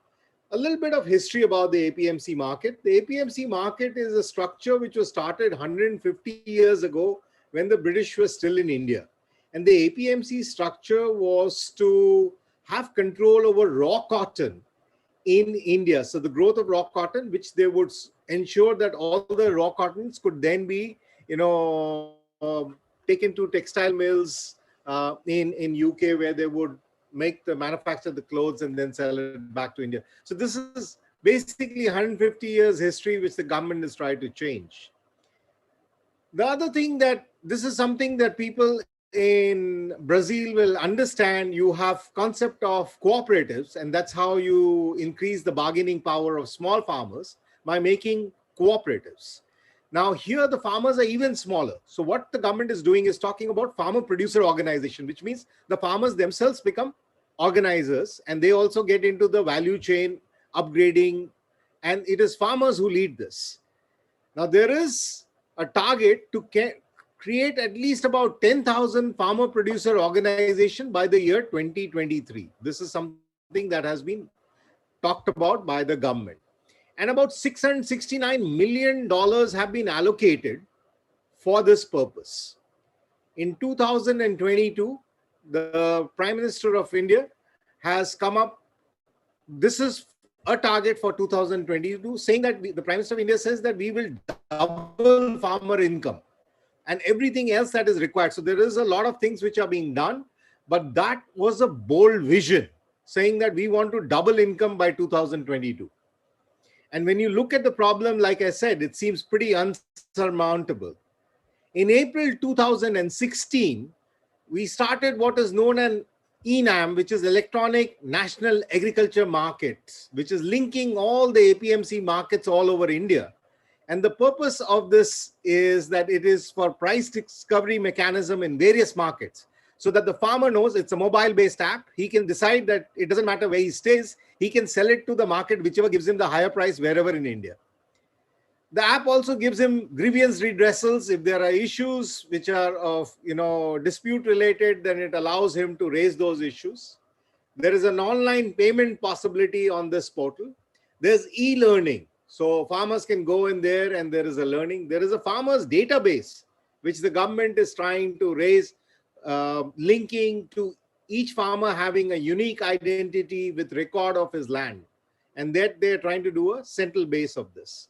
A little bit of history about the APMC market. The APMC market is a structure which was started 150 years ago when the British were still in India. And the APMC structure was to have control over raw cotton in India. So the growth of raw cotton, which they would ensure that all the raw cottons could then be, taken to textile mills in UK, where they would manufacture the clothes and then sell it back to India. So this is basically 150 years history, which the government is trying to change. The other thing that this is something that people in Brazil will understand. You have concept of cooperatives, and that's how you increase the bargaining power of small farmers by making cooperatives. Now here the farmers are even smaller. So what the government is doing is talking about farmer producer organization, which means the farmers themselves become organizers and they also get into the value chain upgrading, and it is farmers who lead this. Now there is a target to create at least about 10,000 farmer producer organization by the year 2023. This is something that has been talked about by the government. And about $669 million have been allocated for this purpose. In 2022, the Prime Minister of India has come up, this is a target for 2022, saying that the Prime Minister of India says that we will double farmer income and everything else that is required. So there is a lot of things which are being done, but that was a bold vision, saying that we want to double income by 2022. And when you look at the problem, like I said, it seems pretty unsurmountable. In April 2016, we started what is known as ENAM, which is Electronic National Agriculture Market, which is linking all the APMC markets all over India. And the purpose of this is that it is for price discovery mechanism in various markets, so that the farmer knows it's a mobile-based app. He can decide that it doesn't matter where he stays. He can sell it to the market, whichever gives him the higher price wherever in India. The app also gives him grievance redressals. If there are issues which are of dispute related, then it allows him to raise those issues. There is an online payment possibility on this portal. There's e-learning. So farmers can go in there and there is a learning. There is a farmers database, which the government is trying to raise, linking to each farmer having a unique identity with record of his land. And that they're trying to do a central base of this.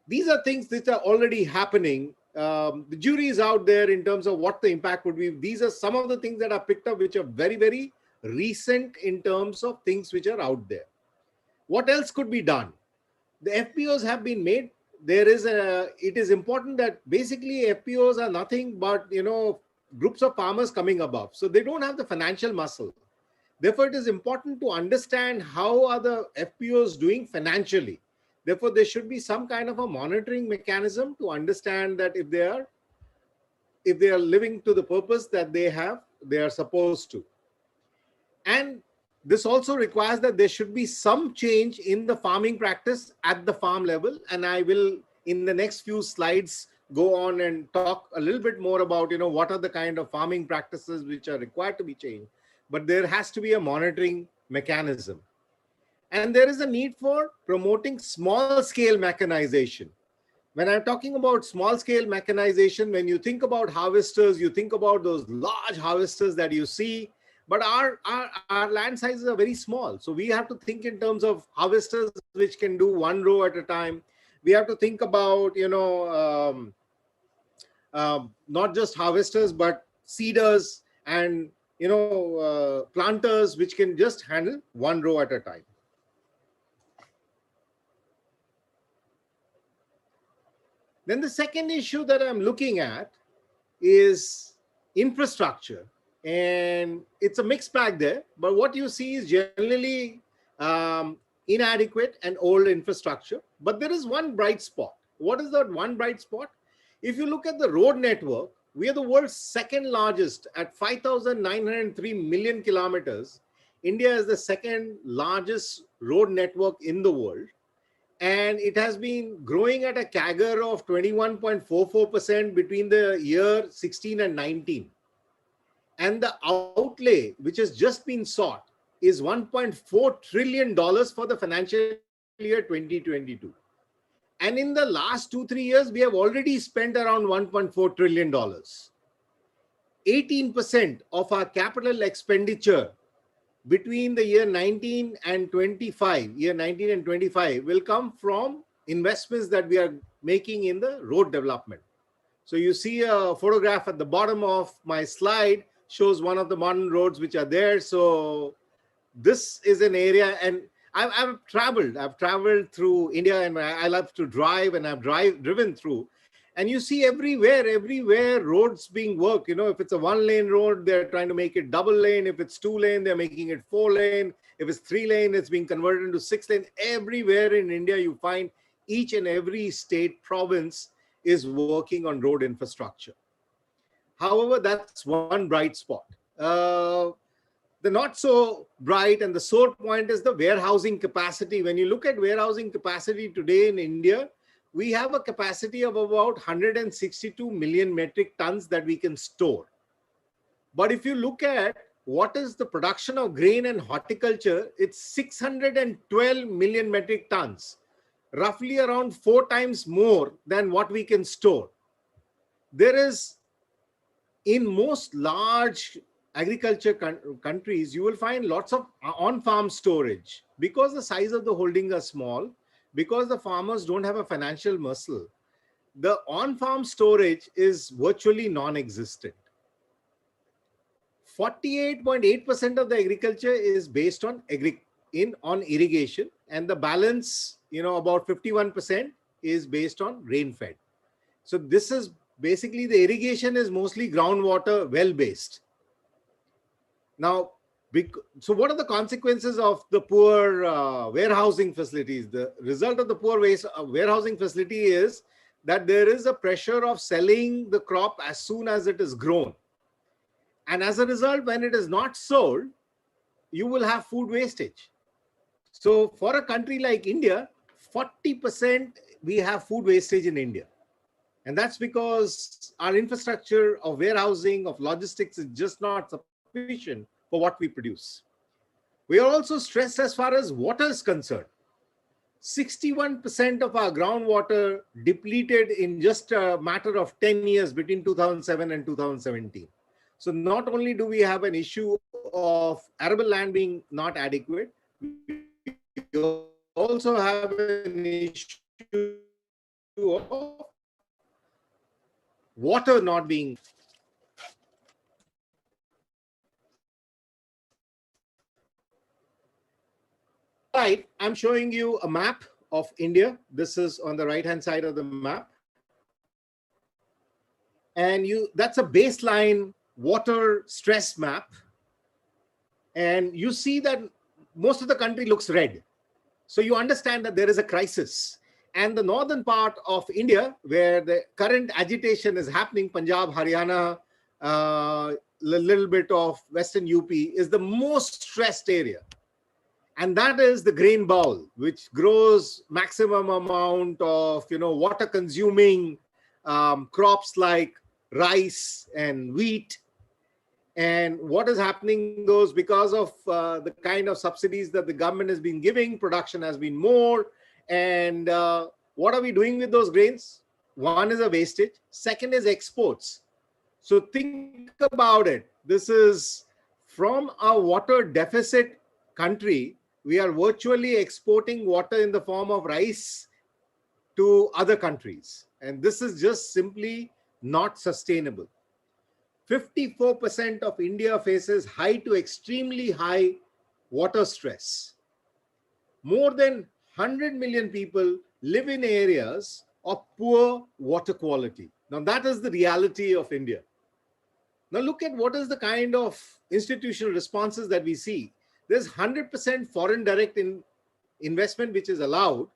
These are things that are already happening. The jury is out there in terms of what the impact would be. These are some of the things that are picked up, which are very, very recent in terms of things which are out there. What else could be done? The FPOs have been made. It is important that basically FPOs are nothing but, groups of farmers coming above. So they don't have the financial muscle. Therefore, it is important to understand how are the FPOs doing financially. Therefore, there should be some kind of a monitoring mechanism to understand that if they are living to the purpose that they are supposed to. And this also requires that there should be some change in the farming practice at the farm level. And I will, in the next few slides, go on and talk a little bit more about, what are the kind of farming practices which are required to be changed. But there has to be a monitoring mechanism. And there is a need for promoting small-scale mechanization. When I'm talking about small-scale mechanization, when you think about harvesters, you think about those large harvesters that you see, but our land sizes are very small. So we have to think in terms of harvesters which can do one row at a time. We have to think about, not just harvesters, but seeders and, planters which can just handle one row at a time. Then the second issue that I'm looking at is infrastructure. And it's a mixed bag there. But what you see is generally inadequate and old infrastructure. But there is one bright spot. What is that one bright spot? If you look at the road network, we are the world's second largest at 5,903 million kilometers. India is the second largest road network in the world. And it has been growing at a CAGR of 21.44% between the year 16 and 19. And the outlay, which has just been sought, is $1.4 trillion for the financial year 2022. And in the last 2-3 years, we have already spent around $1.4 trillion. 18% of our capital expenditure between the year 19 and 25, will come from investments that we are making in the road development. So you see a photograph at the bottom of my slide shows one of the modern roads which are there. So this is an area, and I've traveled through India, and I love to drive, and I've driven through. And you see everywhere roads being worked. You know, if it's a 1-lane road, they're trying to make it double lane. If it's 2-lane, they're making it 4-lane. If it's 3-lane, it's being converted into 6-lane. Everywhere in India, you find each and every state province is working on road infrastructure. However, that's one bright spot. The not so bright and the sore point is the warehousing capacity. When you look at warehousing capacity today in India, we have a capacity of about 162 million metric tons that we can store. But if you look at what is the production of grain and horticulture, it's 612 million metric tons, roughly around 4 times more than what we can store. There is, in most large agriculture countries, you will find lots of on-farm storage. Because the size of the holdings are small, because the farmers don't have a financial muscle, the on-farm storage is virtually non-existent. 48.8% of the agriculture is based on irrigation, and the balance, about 51% is based on rain-fed. So this is basically, the irrigation is mostly groundwater well-based. Now, so what are the consequences of the poor warehousing facilities? The result of the poor warehousing facility is that there is a pressure of selling the crop as soon as it is grown. And as a result, when it is not sold, you will have food wastage. So for a country like India, 40% we have food wastage in India. And that's because our infrastructure of warehousing, of logistics is just not sufficient for what we produce. We are also stressed as far as water is concerned. 61% of our groundwater depleted in just a matter of 10 years between 2007 and 2017. So not only do we have an issue of arable land being not adequate, we also have an issue of water not being. Right, I'm showing you a map of India. This is on the right-hand side of the map. And that's a baseline water stress map. And you see that most of the country looks red. So you understand that there is a crisis. And the northern part of India, where the current agitation is happening, Punjab, Haryana, a little bit of Western UP, is the most stressed area. And that is the grain bowl, which grows maximum amount of water consuming crops like rice and wheat. And what is happening, those, because of the kind of subsidies that the government has been giving, production has been more. And what are we doing with those grains? One is a wastage. Second is exports. So think about it. This is from a water deficit country. We are virtually exporting water in the form of rice to other countries. And this is just simply not sustainable. 54% of India faces high to extremely high water stress. More than 100 million people live in areas of poor water quality. Now that is the reality of India. Now look at what is the kind of institutional responses that we see. There's 100% foreign direct investment which is allowed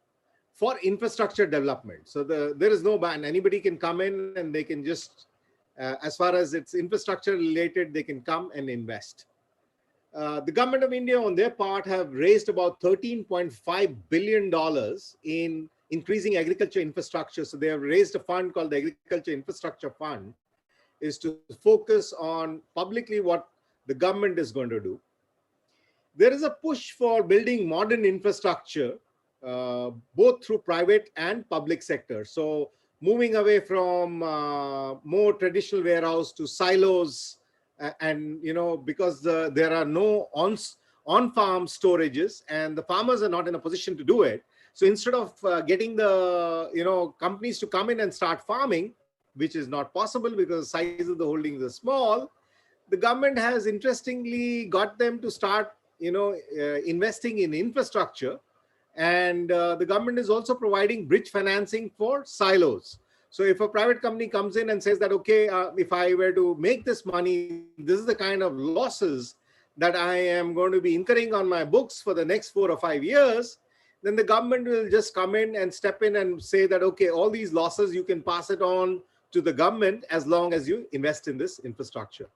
for infrastructure development. So there is no ban. Anybody can come in and they can just, as far as it's infrastructure related, they can come and invest. The government of India on their part have raised about $13.5 billion in increasing agriculture infrastructure. So they have raised a fund called the Agriculture Infrastructure Fund, is to focus on publicly what the government is going to do. there is a push for building modern infrastructure, both through private and public sector. So moving away from more traditional warehouse to silos, and because there are no on-farm storages and the farmers are not in a position to do it. So instead of getting the companies to come in and start farming, which is not possible because the size of the holdings are small, the government has interestingly got them to start investing in infrastructure. And the government is also providing bridge financing for silos. So if a private company comes in and says that, okay, if I were to make this money, this is the kind of losses that I am going to be incurring on my books for the next 4 or 5 years, then the government will just come in and step in and say that, okay, all these losses, you can pass it on to the government as long as you invest in this infrastructure.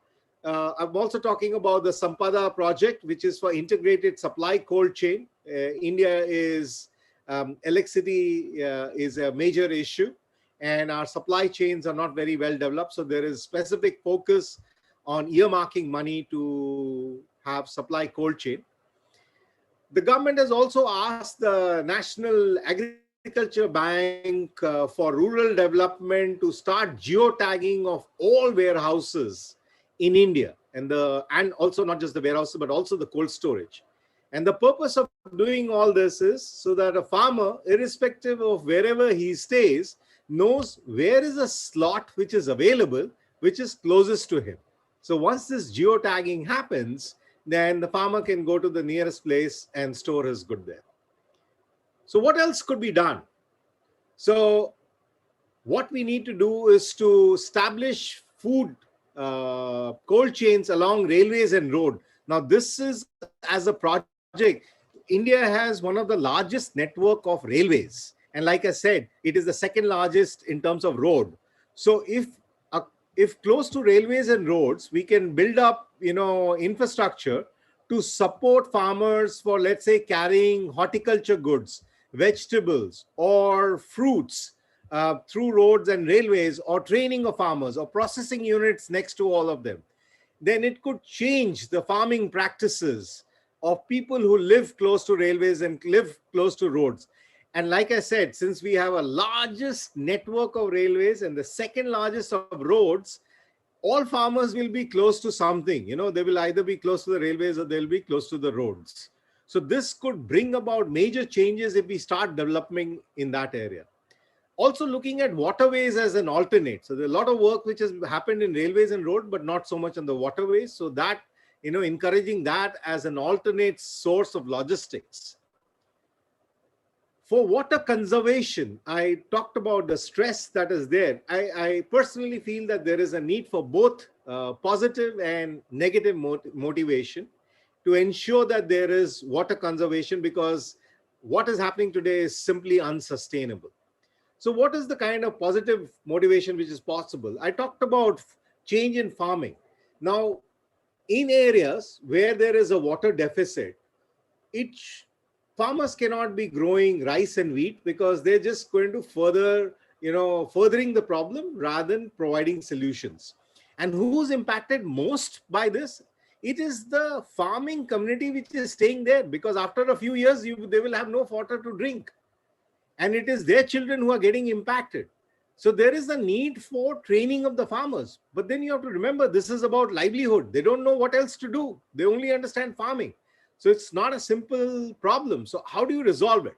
I'm also talking about the Sampada project, which is for integrated supply cold chain. India is, electricity is a major issue, and our supply chains are not very well developed. So there is specific focus on earmarking money to have supply cold chain. The government has also asked the National Agriculture Bank for rural development to start geotagging of all warehouses in India, and also not just the warehouses, but also the cold storage. And the purpose of doing all this is so that a farmer, irrespective of wherever he stays, knows where is a slot which is available, which is closest to him. So once this geotagging happens, then the farmer can go to the nearest place and store his good there. So what else could be done? So what we need to do is to establish food cold chains along railways and road. Now this is, as a project, India has one of the largest network of railways. And like I said, it is the second largest in terms of road. So if close to railways and roads, we can build up, infrastructure to support farmers for, let's say, carrying horticulture goods, vegetables or fruits through roads and railways, or training of farmers or processing units next to all of them, then it could change the farming practices of people who live close to railways and live close to roads. And like I said, since we have a largest network of railways and the second largest of roads, all farmers will be close to something. They will either be close to the railways or they'll be close to the roads. So this could bring about major changes if we start developing in that area. Also looking at waterways as an alternate. So there's a lot of work which has happened in railways and road, but not so much on the waterways. So that, encouraging that as an alternate source of logistics. For water conservation, I talked about the stress that is there. I personally feel that there is a need for both positive and negative motivation to ensure that there is water conservation, because what is happening today is simply unsustainable. So what is the kind of positive motivation which is possible? I talked about change in farming. Now, in areas where there is a water deficit, farmers cannot be growing rice and wheat, because they're just going to furthering the problem rather than providing solutions. And who's impacted most by this? It is the farming community which is staying there, because after a few years, they will have no water to drink. And it is their children who are getting impacted. So there is a need for training of the farmers. But then you have to remember, this is about livelihood. They don't know what else to do. They only understand farming. So it's not a simple problem. So how do you resolve it?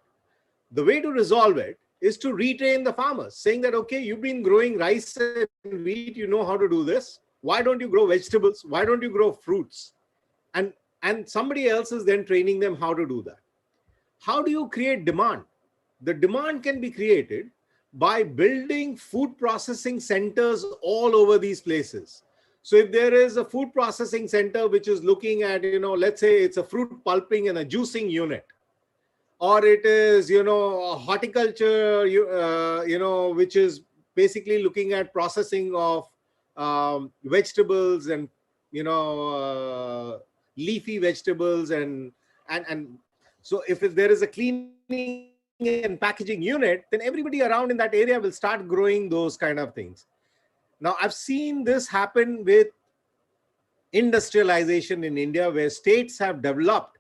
The way to resolve it is to retrain the farmers, saying that, okay, you've been growing rice and wheat, you know how to do this. Why don't you grow vegetables? Why don't you grow fruits? And somebody else is then training them how to do that. How do you create demand? The demand can be created by building food processing centers all over these places. So if there is a food processing center which is looking at, let's say it's a fruit pulping and a juicing unit, or it is, a horticulture, which is basically looking at processing of vegetables and, leafy vegetables. And so if there is a cleaning and packaging unit, then everybody around in that area will start growing those kind of things. Now, I've seen this happen with industrialization in India, where states have developed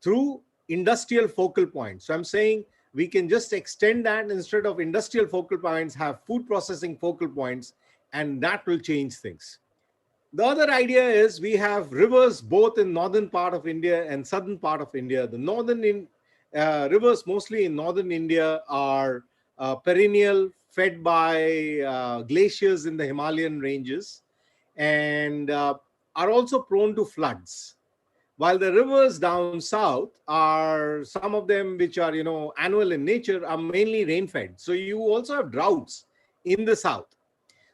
through industrial focal points. So I'm saying we can just extend that, instead of industrial focal points, have food processing focal points, and that will change things. The other idea is we have rivers both in northern part of India and southern part of India. The rivers mostly in northern India are perennial, fed by glaciers in the Himalayan ranges, and are also prone to floods. While the rivers down south are, some of them which are, annual in nature, are mainly rain fed. So you also have droughts in the south.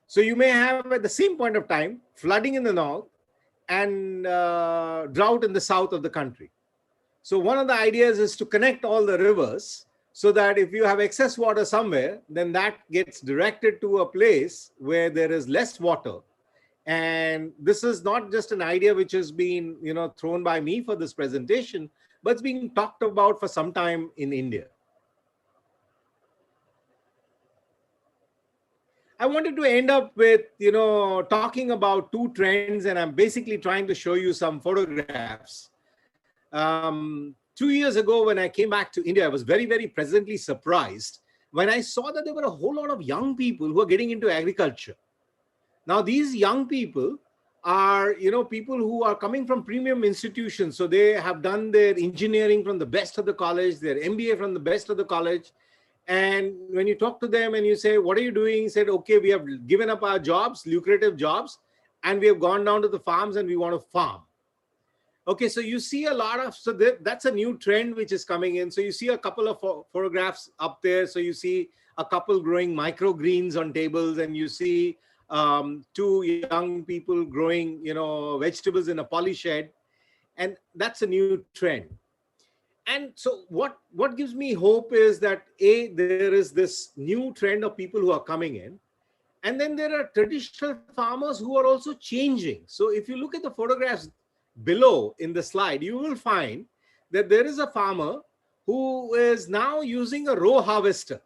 So you may have at the same point of time flooding in the north and drought in the south of the country. So one of the ideas is to connect all the rivers, so that if you have excess water somewhere, then that gets directed to a place where there is less water. And this is not just an idea which has been, thrown by me for this presentation, but it's being talked about for some time in India. I wanted to end up with, talking about two trends, and I'm basically trying to show you some photographs. 2 years ago, when I came back to India, I was very, very pleasantly surprised when I saw that there were a whole lot of young people who are getting into agriculture. Now, these young people are, people who are coming from premium institutions. So they have done their engineering from the best of the college, their MBA from the best of the college. And when you talk to them and you say, what are you doing? He said, okay, we have given up our jobs, lucrative jobs, and we have gone down to the farms and we want to farm. Okay, so you see a lot of, so that's a new trend which is coming in. So you see a couple of photographs up there. So you see a couple growing microgreens on tables, and you see two young people growing, vegetables in a poly shed. And that's a new trend. And so what gives me hope is that, A, there is this new trend of people who are coming in. And then there are traditional farmers who are also changing. So if you look at the photographs below in the slide, you will find that there is a farmer who is now using a row harvester.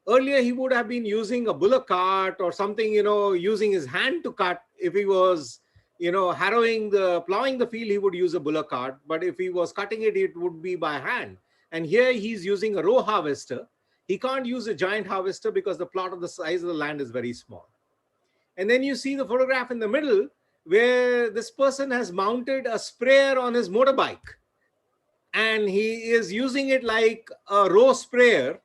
Earlier, he would have been using a bullock cart or something, using his hand to cut. If he was, plowing the field, he would use a bullock cart. But if he was cutting it, it would be by hand. And here he's using a row harvester. He can't use a giant harvester because the plot of the size of the land is very small. And then you see the photograph in the middle where this person has mounted a sprayer on his motorbike. And he is using it like a row sprayer.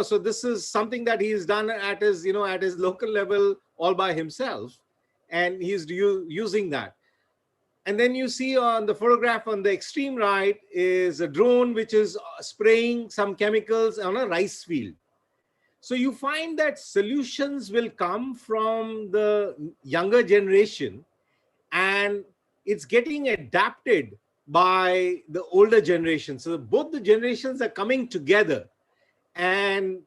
So this is something that he's done at his, at his local level all by himself. And he's using that. And then you see on the photograph on the extreme right is a drone which is spraying some chemicals on a rice field. So you find that solutions will come from the younger generation, and it's getting adapted by the older generation. So both the generations are coming together, and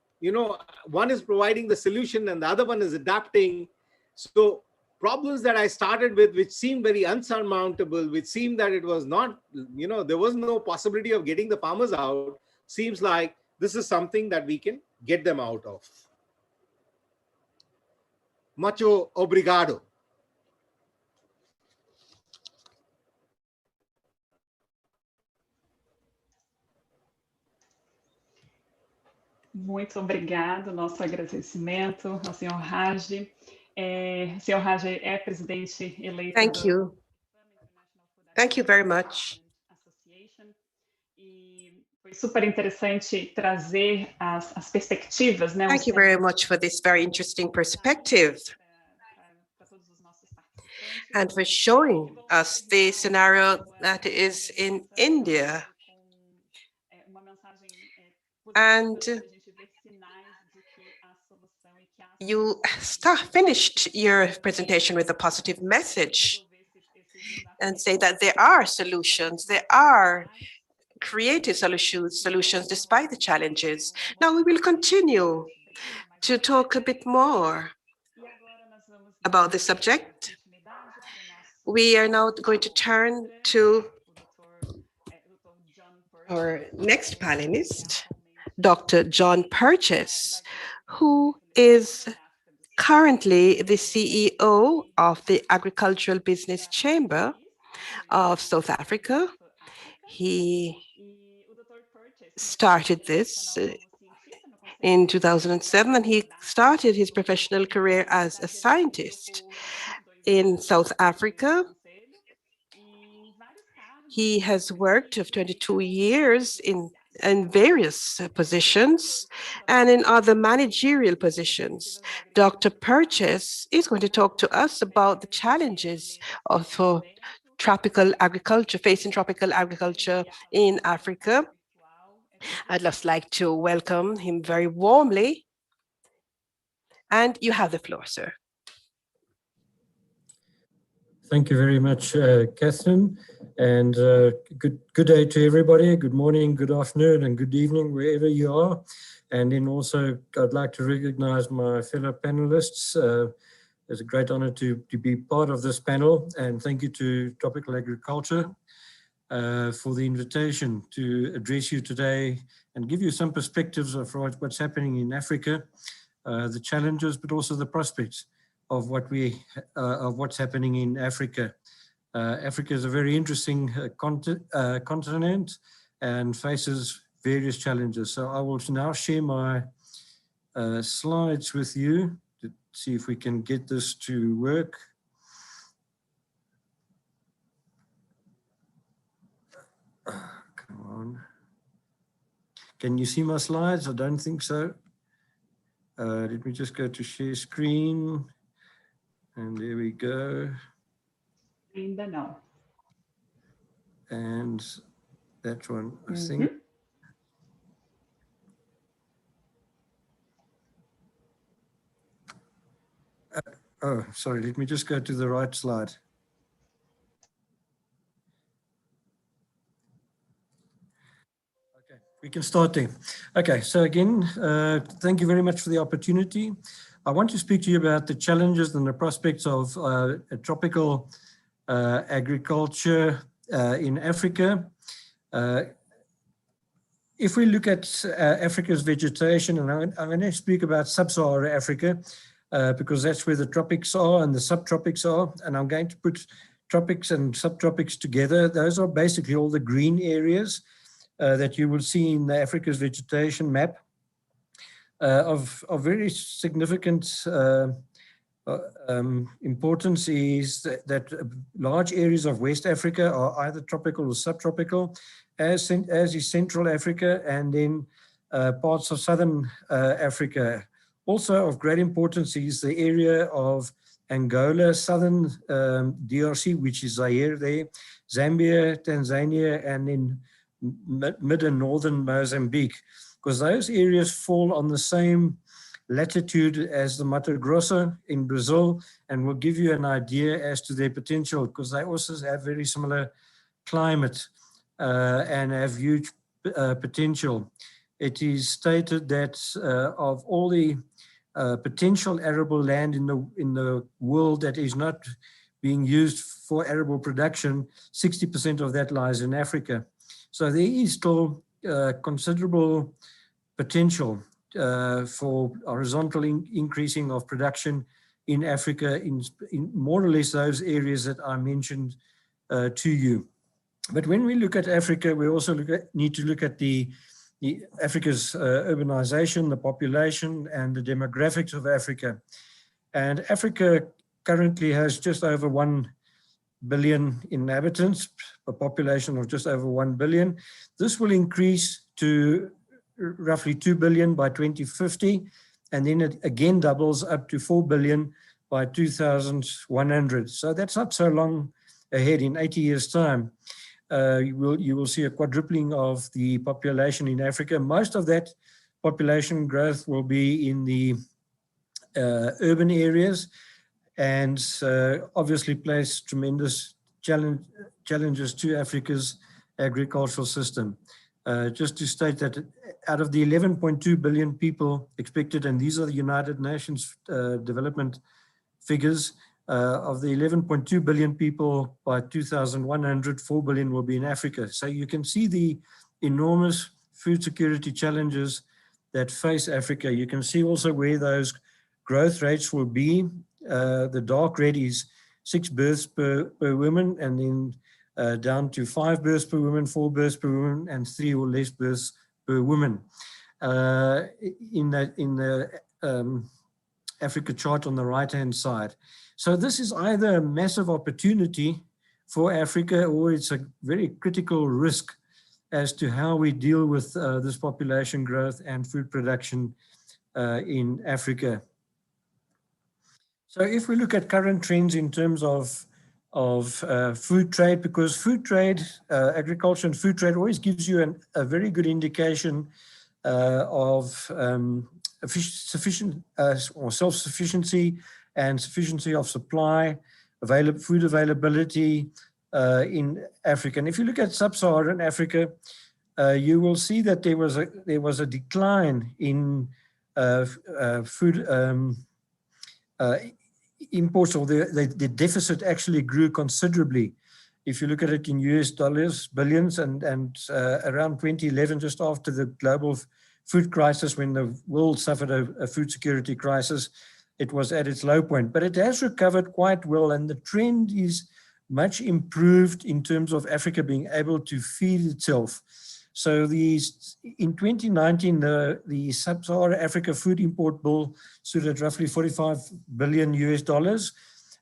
one is providing the solution and the other one is adapting. So problems that I started with, which seemed very unsurmountable, which seemed that it was not, there was no possibility of getting the farmers out, seems like this is something that we can get them out of. Mucho obrigado. Muito obrigado, nosso agradecimento ao senhor Raj. O senhor Raj é presidente eleito Thank you. Thank you very much. E foi super interessante trazer as perspectivas, né? Thank you very much for this very interesting perspective and for showing us the scenario that is in India. And you finished your presentation with a positive message and say that there are solutions, there are creative solutions despite the challenges. Now we will continue to talk a bit more about the subject. We are now going to turn to our next panelist, Dr. John Purchase, who is currently the CEO of the Agricultural Business Chamber of South Africa. He started this in 2007, and he started his professional career as a scientist in South Africa. He has worked for 22 years in various positions and in other managerial positions. Dr. Purchase is going to talk to us about the challenges of tropical agriculture, facing tropical agriculture in Africa. I'd just like to welcome him very warmly. And you have the floor, sir. Thank you very much, Catherine, and good day to everybody. Good morning, good afternoon, and good evening, wherever you are. And then also, I'd like to recognize my fellow panelists. It's a great honor to be part of this panel, and thank you to Tropical Agriculture for the invitation to address you today and give you some perspectives of what's happening in Africa, the challenges, but also the prospects of what's happening in Africa. Africa is a very interesting continent and faces various challenges. So I will now share my slides with you to see if we can get this to work. Come on. Can you see my slides? I don't think so. Let me just go to share screen. And there we go. Ainda não. And that one, I think. Oh, sorry, let me just go to the right slide. Okay, we can start there. Okay, so again, thank you very much for the opportunity. I want to speak to you about the challenges and the prospects of tropical agriculture in Africa. If we look at Africa's vegetation, and I'm going to speak about sub-Saharan Africa because that's where the tropics are and the subtropics are, and I'm going to put tropics and subtropics together. Those are basically all the green areas that you will see in Africa's vegetation map. Of very significant importance is that large areas of West Africa are either tropical or subtropical, as is Central Africa, and then parts of Southern Africa. Also of great importance is the area of Angola, Southern DRC, which is Zaire there, Zambia, Tanzania, and then mid and northern Mozambique, because those areas fall on the same latitude as the Mato Grosso in Brazil, and will give you an idea as to their potential, because they also have very similar climate and have huge potential. It is stated that of all the potential arable land in the world that is not being used for arable production, 60% of that lies in Africa. So there is still considerable potential for horizontal increasing of production in Africa in more or less those areas that I mentioned to you. But when we look at Africa, we also need to look at the Africa's urbanization, the population, and the demographics of Africa. And Africa currently has just over 1 billion inhabitants, a population of just over 1 billion. This will increase to roughly 2 billion by 2050, and then it again doubles up to 4 billion by 2100. So that's not so long ahead. In 80 years' time, you will see a quadrupling of the population in Africa. Most of that population growth will be in the urban areas, and obviously place tremendous challenges to Africa's agricultural system. Just to state that out of the 11.2 billion people expected, and these are the United Nations development figures, of the 11.2 billion people by 2100, 4 billion will be in Africa. So you can see the enormous food security challenges that face Africa. You can see also where those growth rates will be. The dark red is 6 births per woman, and then down to 5 births per woman, 4 births per woman, and 3 or less births per woman. In the Africa chart on the right-hand side. So this is either a massive opportunity for Africa, or it's a very critical risk as to how we deal with this population growth and food production in Africa. So if we look at current trends in terms of food trade, because food trade, agriculture and food trade always gives you a very good indication of sufficient or self-sufficiency and sufficiency of supply, food availability in Africa. And if you look at sub-Saharan Africa, you will see that there was a decline in food imports, or the deficit actually grew considerably. If you look at it in US dollars, billions, and around 2011, just after the global food crisis, when the world suffered a food security crisis, it was at its low point. But it has recovered quite well, and the trend is much improved in terms of Africa being able to feed itself. So in 2019, the Sub-Saharan Africa Food Import Bill stood at roughly $45 billion US dollars.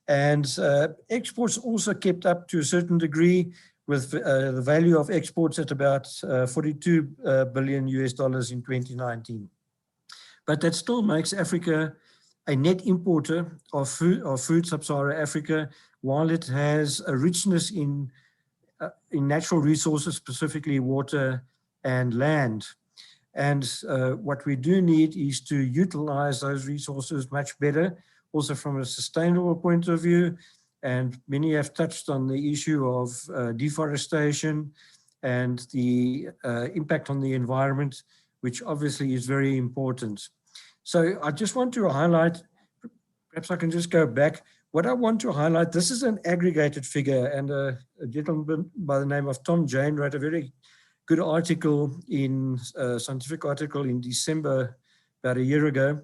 And exports also kept up to a certain degree, with the value of exports at about $42 billion US dollars in 2019. But that still makes Africa a net importer of food, Sub-Saharan Africa, while it has a richness in natural resources, specifically water and land. And what we do need is to utilize those resources much better, also from a sustainable point of view. And many have touched on the issue of deforestation and the impact on the environment, which obviously is very important. So I just want to highlight, perhaps I can just go back. What I want to highlight, this is an aggregated figure, and a gentleman by the name of Tom Jane wrote a very good article a scientific article in December, about a year ago,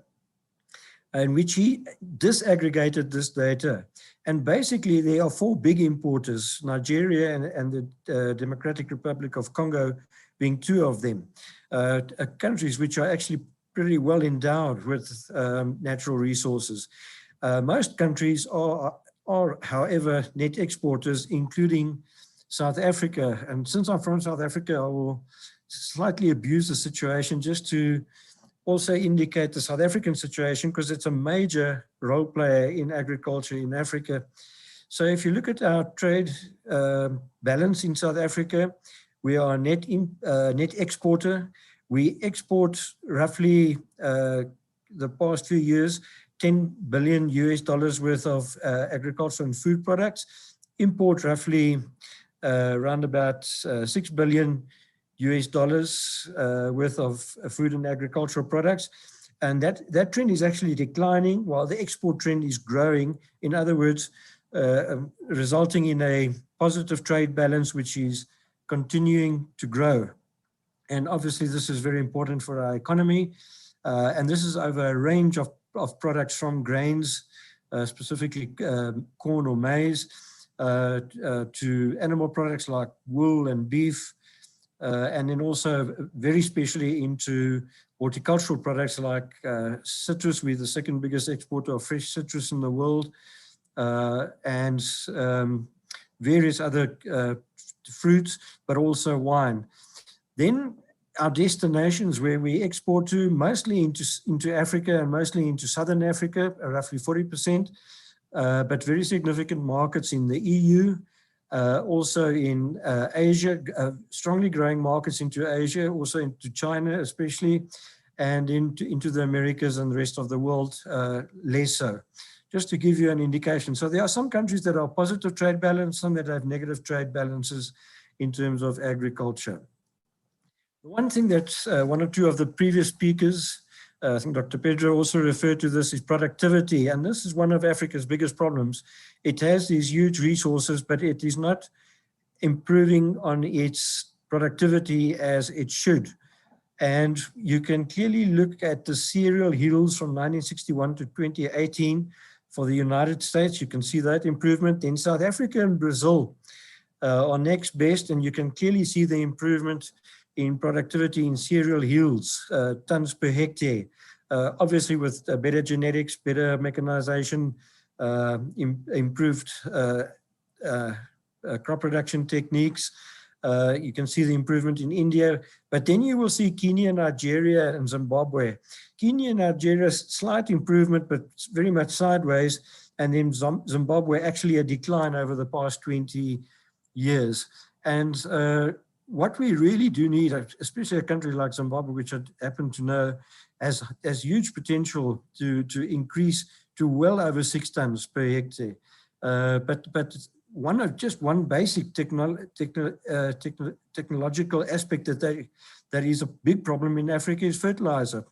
in which he disaggregated this data. And basically there are 4 big importers, Nigeria and the Democratic Republic of Congo being 2 of them, countries which are actually pretty well endowed with natural resources. Most countries are, however, net exporters, including South Africa. And since I'm from South Africa, I will slightly abuse the situation just to also indicate the South African situation, because it's a major role player in agriculture in Africa. So if you look at our trade balance in South Africa, we are a net exporter. We export roughly the past few years, $10 billion US dollars worth of agriculture and food products, import roughly around about $6 billion US dollars worth of food and agricultural products. And that trend is actually declining while the export trend is growing. In other words, resulting in a positive trade balance, which is continuing to grow. And obviously this is very important for our economy. And this is over a range of products, from grains, specifically corn or maize, to animal products like wool and beef, and then also very specially into horticultural products like citrus. We're the second biggest exporter of fresh citrus in the world, and various other fruits, but also wine. Then our destinations where we export to, mostly into Africa and mostly into Southern Africa, roughly 40%, but very significant markets in the EU, also in Asia, strongly growing markets into Asia, also into China especially, and into the Americas and the rest of the world less so. Just to give you an indication. So there are some countries that are positive trade balance, some that have negative trade balances in terms of agriculture. The one thing that one or two of the previous speakers, I think Dr. Pedro also referred to this, is productivity. And this is one of Africa's biggest problems. It has these huge resources, but it is not improving on its productivity as it should. And you can clearly look at the cereal yields from 1961 to 2018 for the United States. You can see that improvement. In South Africa and Brazil, are next best, and you can clearly see the improvement in productivity in cereal yields, tons per hectare. Obviously with better genetics, better mechanization, improved crop production techniques. You can see the improvement in India, but then you will see Kenya, Nigeria, and Zimbabwe. Kenya and Nigeria, slight improvement, but very much sideways, and then Zimbabwe actually a decline over the past 20 years. And what we really do need, especially a country like Zimbabwe, which I happen to know has huge potential to increase to well over 6 tons per hectare. But one basic technological aspect that is a big problem in Africa is fertilizer.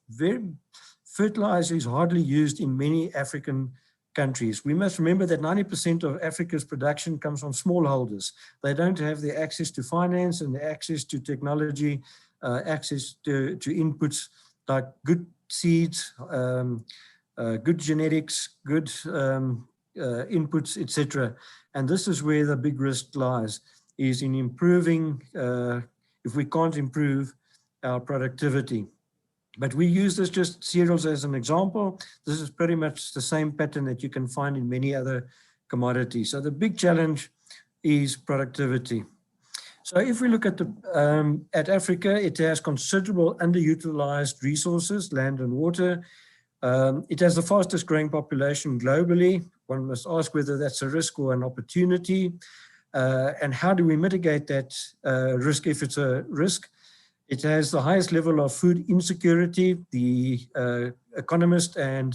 Fertilizer is hardly used in many African countries. We must remember that 90% of Africa's production comes from smallholders. They don't have the access to finance and the access to technology, access to inputs like good seeds, good genetics, good inputs, etc. And this is where the big risk lies, is in improving, if we can't improve our productivity. But we use this just cereals as an example. This is pretty much the same pattern that you can find in many other commodities. So the big challenge is productivity. So if we look at Africa, it has considerable underutilized resources, land and water. It has the fastest growing population globally. One must ask whether that's a risk or an opportunity. And how do we mitigate that risk if it's a risk? It has the highest level of food insecurity. The Economist and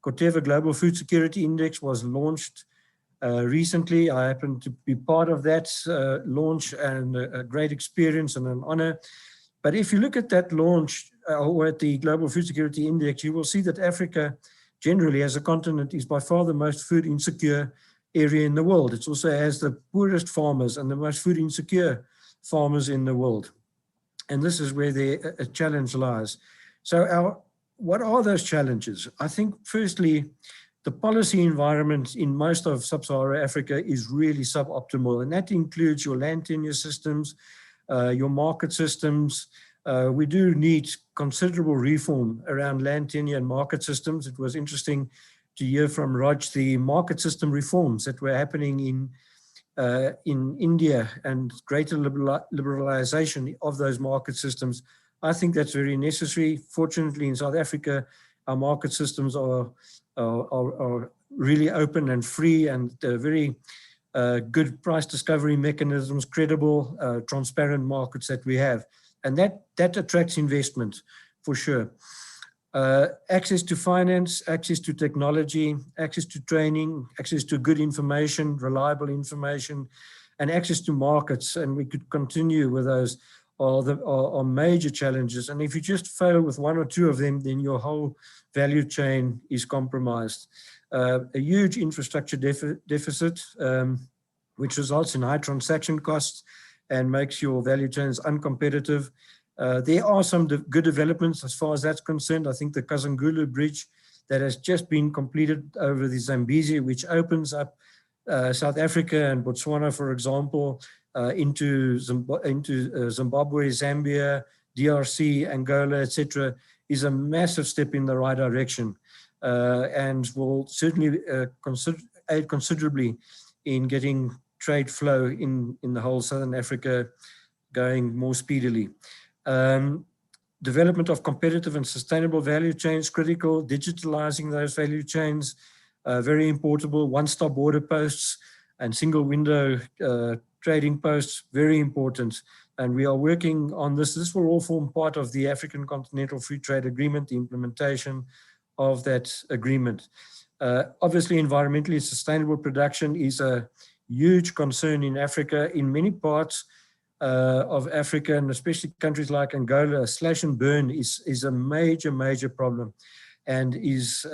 Corteva Global Food Security Index was launched recently. I happened to be part of that launch, and a great experience and an honor. But if you look at that launch or at the Global Food Security Index, you will see that Africa generally as a continent is by far the most food insecure area in the world. It also has the poorest farmers and the most food insecure farmers in the world. And this is where the challenge lies. So what are those challenges? I think firstly, the policy environment in most of sub-Saharan Africa is really suboptimal, and that includes your land tenure systems, your market systems. We do need considerable reform around land tenure and market systems. It was interesting to hear from Raj the market system reforms that were happening in India and greater liberalization of those market systems. I think that's very necessary. Fortunately, in South Africa, our market systems are really open and free, and very good price discovery mechanisms, credible, transparent markets that we have. And that attracts investment for sure. Access to finance, access to technology, access to training, access to good information, reliable information, and access to markets. And we could continue with those are major challenges. And if you just fail with one or two of them, then your whole value chain is compromised. A huge infrastructure deficit, which results in high transaction costs and makes your value chains uncompetitive. There are some good developments as far as that's concerned. I think the Kazungulu Bridge that has just been completed over the Zambezi, which opens up South Africa and Botswana, for example, into Zimbabwe, Zambia, DRC, Angola, etc., is a massive step in the right direction, and will certainly aid considerably in getting trade flow in the whole Southern Africa going more speedily. Development of competitive and sustainable value chains, critical. Digitalizing those value chains, very important. One-stop border posts and single window trading posts, very important. And we are working on this. This will all form part of the African Continental Free Trade Agreement, the implementation of that agreement. Obviously, environmentally sustainable production is a huge concern in Africa. In many parts of Africa, and especially countries like Angola, slash and burn is a major problem, and is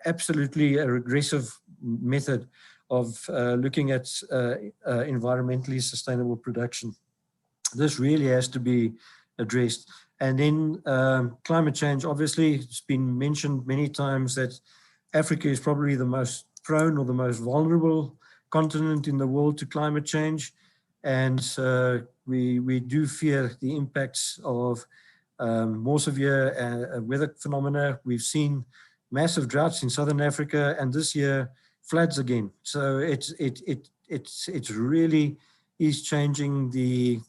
absolutely a regressive method of looking at environmentally sustainable production. This really has to be addressed. And then climate change, obviously, it's been mentioned many times that Africa is probably the most prone or the most vulnerable continent in the world to climate change. And we do fear the impacts of more severe weather phenomena. We've seen massive droughts in Southern Africa, and this year floods again. So it's really is changing the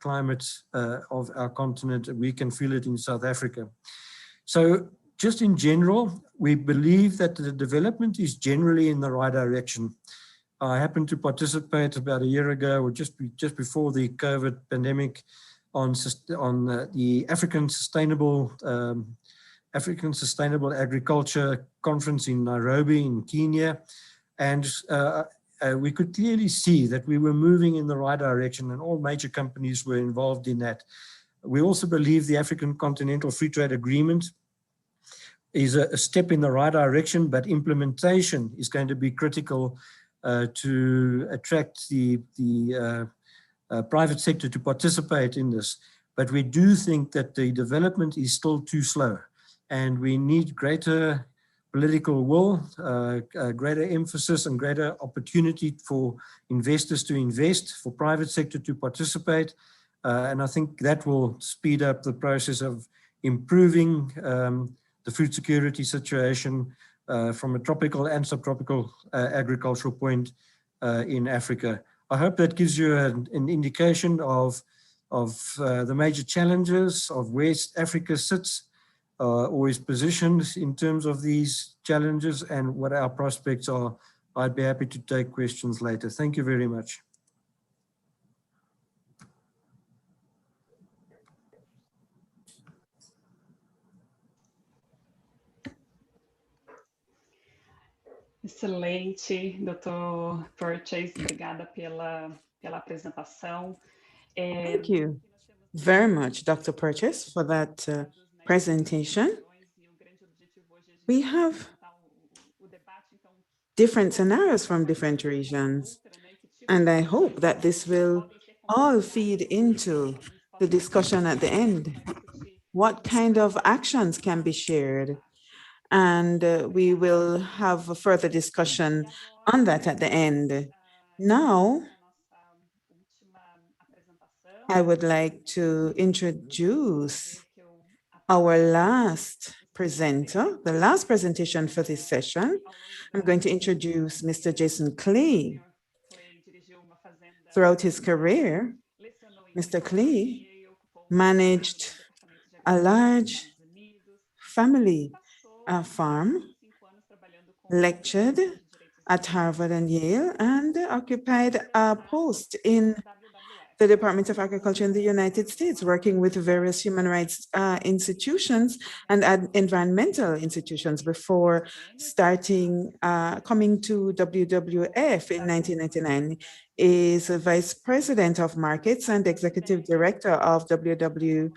climate of our continent. We can feel it in South Africa. So just in general, we believe that the development is generally in the right direction. I happened to participate about a year ago, or just before the COVID pandemic, on the African Sustainable Agriculture Conference in Nairobi in Kenya, and we could clearly see that we were moving in the right direction, and all major companies were involved in that. We also believe the African Continental Free Trade Agreement is a step in the right direction, but implementation is going to be critical to attract the private sector to participate in this. But we do think that the development is still too slow, and we need greater political will, greater emphasis and greater opportunity for investors to invest, for private sector to participate. And I think that will speed up the process of improving the food security situation from a tropical and subtropical agricultural point in Africa. I hope that gives you an indication of the major challenges of where Africa sits or is positioned in terms of these challenges and what our prospects are. I'd be happy to take questions later. Thank you very much. Excelente, Dr. Purchase, obrigada pela apresentação. Thank you very much, Dr. Purchase, for that presentation. We have different scenarios from different regions, and I hope that this will all feed into the discussion at the end. What kind of actions can be shared? And we will have a further discussion on that at the end. Now, I would like to introduce our last presenter, the last presentation for this session. I'm going to introduce Mr. Jason Clay. Throughout his career, Mr. Clay managed a large family farm, lectured at Harvard and Yale, and occupied a post in the Department of Agriculture in the United States, working with various human rights institutions and environmental institutions before coming to WWF in 1999. Is a vice president of markets and executive director of WWF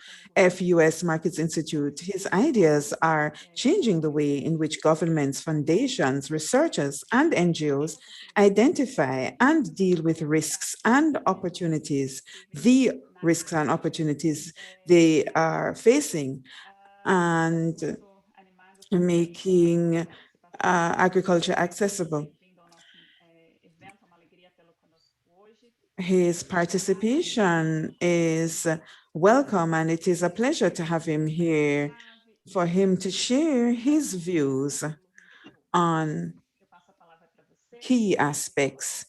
US Markets Institute. His ideas are changing the way in which governments, foundations, researchers, and NGOs identify and deal with risks and opportunities, the risks and opportunities they are facing, and making agriculture accessible. His participation is welcome, and it is a pleasure to have him here for him to share his views on key aspects.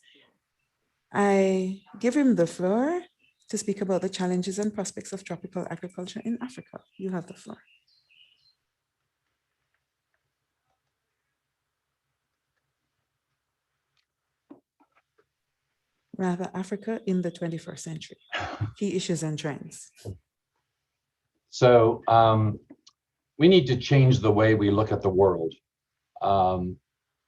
I give him the floor to speak about the challenges and prospects of tropical agriculture in Africa. You have the floor. Rather, Africa in the 21st century, key issues and trends. So we need to change the way we look at the world. The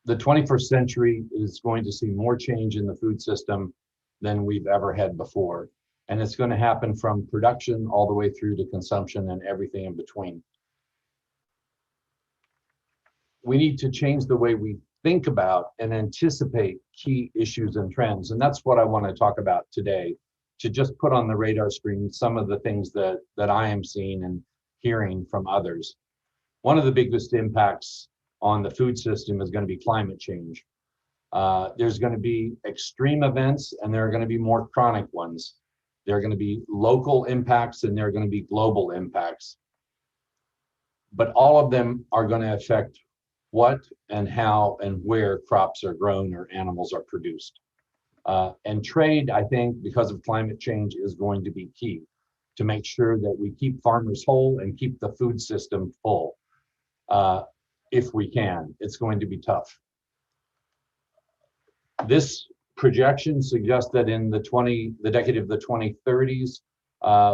21st century is going to see more change in the food system than we've ever had before. And it's going to happen from production all the way through to consumption and everything in between. We need to change the way we think about and anticipate key issues and trends. And that's what I want to talk about today, to just put on the radar screen some of the things that I am seeing and hearing from others. One of the biggest impacts on the food system is going to be climate change. There's going to be extreme events, and there are going to be more chronic ones. There are going to be local impacts, and there are going to be global impacts. But all of them are going to affect what and how and where crops are grown or animals are produced. And trade, I think, because of climate change, is going to be key to make sure that we keep farmers whole and keep the food system full. If we can, it's going to be tough. This projection suggests that in the decade of the 2030s,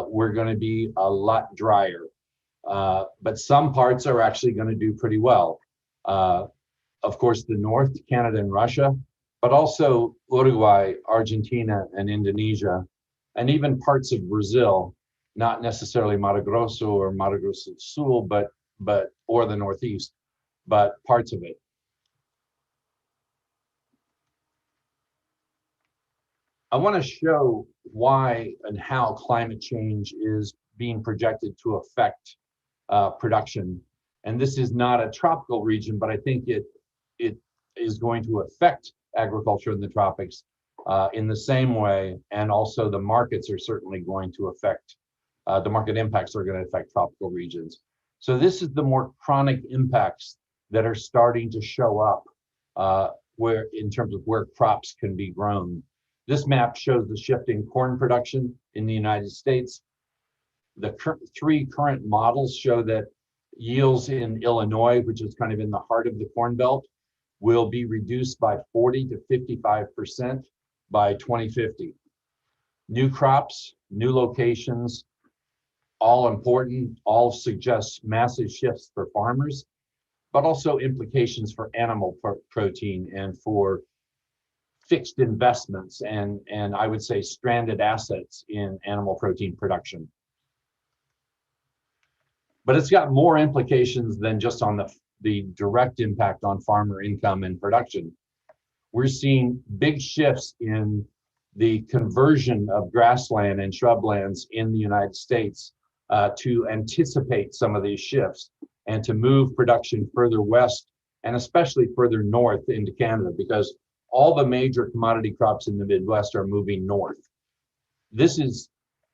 we're going to be a lot drier. But some parts are actually going to do pretty well. Of course, the North, Canada and Russia, but also Uruguay, Argentina and Indonesia, and even parts of Brazil, not necessarily Mato Grosso or Mato Grosso do Sul, or the Northeast, but parts of it. I want to show why and how climate change is being projected to affect production. And this is not a tropical region, but I think it is going to affect agriculture in the tropics in the same way. And also the markets are certainly going to affect, the market impacts are going to affect tropical regions. So this is the more chronic impacts that are starting to show up where in terms of where crops can be grown. This map shows the shift in corn production in the United States. The three current models show that yields in Illinois, which is kind of in the heart of the Corn Belt, will be reduced by 40 to 55% by 2050. New crops, new locations, all important, all suggest massive shifts for farmers, but also implications for animal protein and for fixed investments and I would say stranded assets in animal protein production. But it's got more implications than just on the direct impact on farmer income and production. We're seeing big shifts in the conversion of grassland and shrublands in the United States to anticipate some of these shifts and to move production further west and especially further north into Canada, because all the major commodity crops in the Midwest are moving north. This is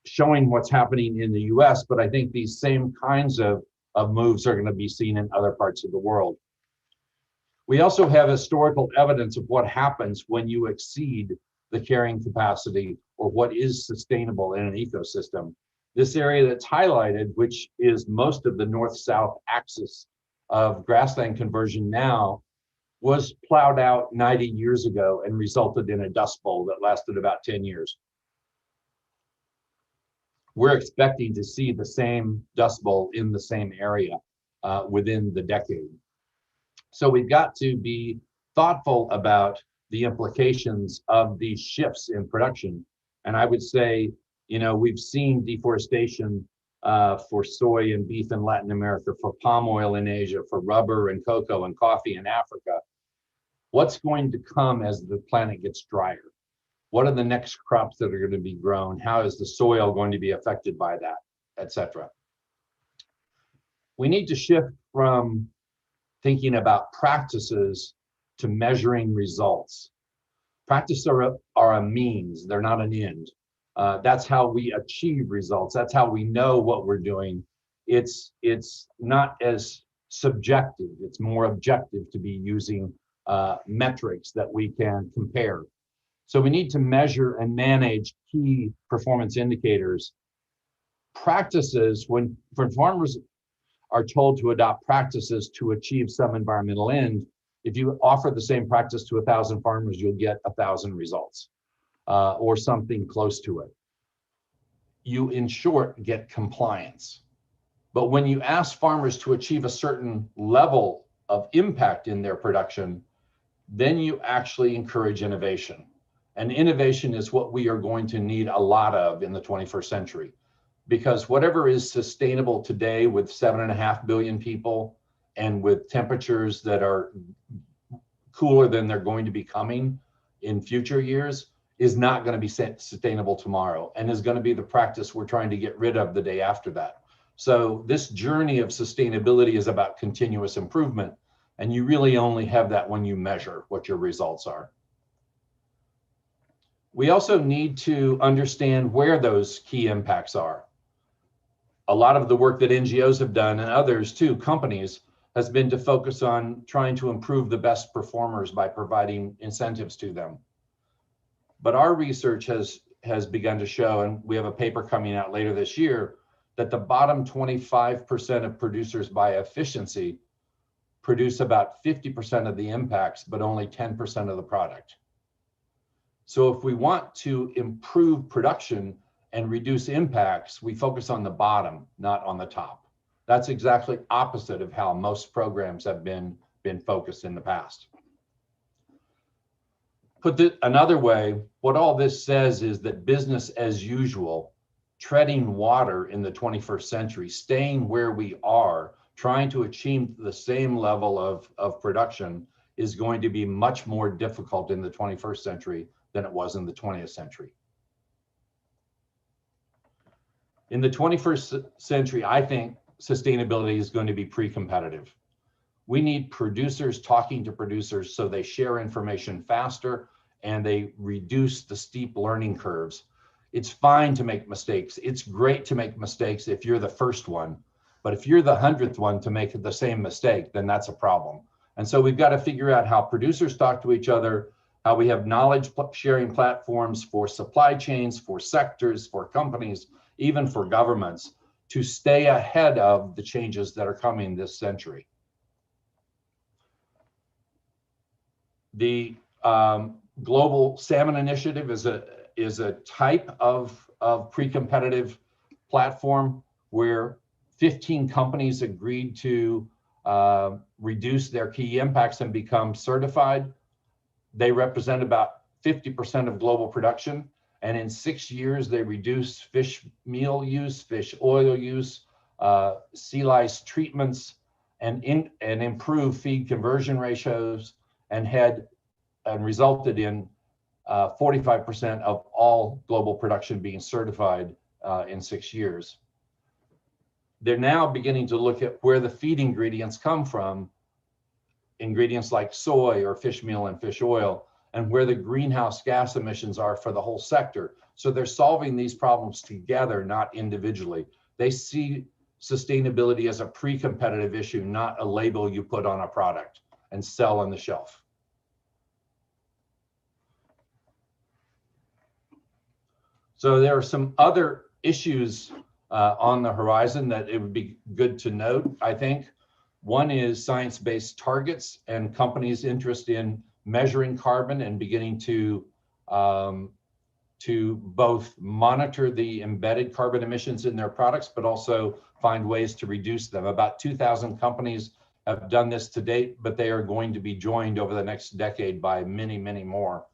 showing what's happening in the US, but I think these same kinds of moves are going to be seen in other parts of the world. We also have historical evidence of what happens when you exceed the carrying capacity or what is sustainable in an ecosystem. This area that's highlighted, which is most of the north-south axis of grassland conversion now, was plowed out 90 years ago and resulted in a dust bowl that lasted about 10 years. We're expecting to see the same dust bowl in the same area within the decade. So we've got to be thoughtful about the implications of these shifts in production. And I would say, you know, we've seen deforestation for soy and beef in Latin America, for palm oil in Asia, for rubber and cocoa and coffee in Africa. What's going to come as the planet gets drier? What are the next crops that are going to be grown? How is the soil going to be affected by that, etc.? We need to shift from thinking about practices to measuring results. Practices are a means, they're not an end. That's how we achieve results. That's how we know what we're doing. It's not as subjective, it's more objective to be using metrics that we can compare. So we need to measure and manage key performance indicators. Practices, when farmers are told to adopt practices to achieve some environmental end, if you offer the same practice to 1,000 farmers, you'll get 1,000 results or something close to it. You, in short, get compliance. But when you ask farmers to achieve a certain level of impact in their production, then you actually encourage innovation. And innovation is what we are going to need a lot of in the 21st century, because whatever is sustainable today with 7.5 billion people and with temperatures that are cooler than they're going to be coming in future years is not going to be sustainable tomorrow and is going to be the practice we're trying to get rid of the day after that. So this journey of sustainability is about continuous improvement, And you really only have that when you measure what your results are. We also need to understand where those key impacts are. A lot of the work that NGOs have done, and others too, companies, has been to focus on trying to improve the best performers by providing incentives to them. But our research has begun to show, and we have a paper coming out later this year, that the bottom 25% of producers by efficiency produce about 50% of the impacts, but only 10% of the product. So if we want to improve production and reduce impacts, we focus on the bottom, not on the top. That's exactly opposite of how most programs have been focused in the past. Put it another way, what all this says is that business as usual, treading water in the 21st century, staying where we are, trying to achieve the same level of production is going to be much more difficult in the 21st century than it was in the 20th century. In the 21st century, I think sustainability is going to be pre-competitive. We need producers talking to producers so they share information faster and they reduce the steep learning curves. It's fine to make mistakes. It's great to make mistakes if you're the first one, but if you're the 100th one to make the same mistake, then that's a problem. And so we've got to figure out how producers talk to each other, how we have knowledge sharing platforms for supply chains, for sectors, for companies, even for governments, to stay ahead of the changes that are coming this century. The Global Salmon Initiative is a type of pre-competitive platform where 15 companies agreed to reduce their key impacts and become certified. They represent about 50% of global production. And in 6 years, they reduced fish meal use, fish oil use, sea lice treatments, and improved feed conversion ratios, and resulted in 45% of all global production being certified in 6 years. They're now beginning to look at where the feed ingredients come from, ingredients like soy or fish meal and fish oil, and where the greenhouse gas emissions are for the whole sector. So they're solving these problems together, not individually. They see sustainability as a pre-competitive issue, not a label you put on a product and sell on the shelf. So there are some other issues on the horizon that it would be good to note, I think. One is science-based targets and companies' interest in measuring carbon and beginning to both monitor the embedded carbon emissions in their products, but also find ways to reduce them. About 2,000 companies have done this to date, but they are going to be joined over the next decade by many, many more.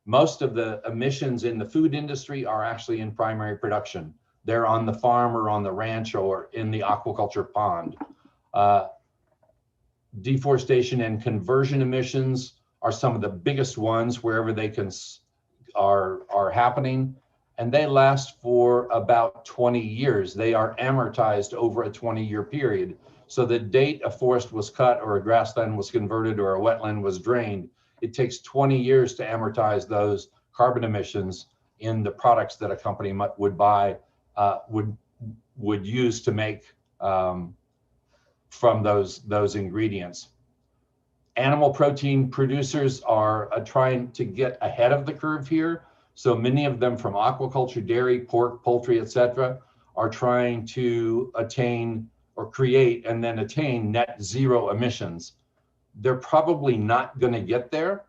Most of the emissions in the food industry are actually in primary production. They're on the farm or on the ranch or in the aquaculture pond. Deforestation and conversion emissions are some of the biggest ones wherever they are happening, and they last for about 20 years. They are amortized over a 20-year period. So the date a forest was cut or a grassland was converted or a wetland was drained, it takes 20 years to amortize those carbon emissions in the products that a company would buy, would use to make from those ingredients. Animal protein producers are trying to get ahead of the curve here. So many of them from aquaculture, dairy, pork, poultry, etc., are trying to attain or create and then attain net zero emissions. They're probably not going to get there,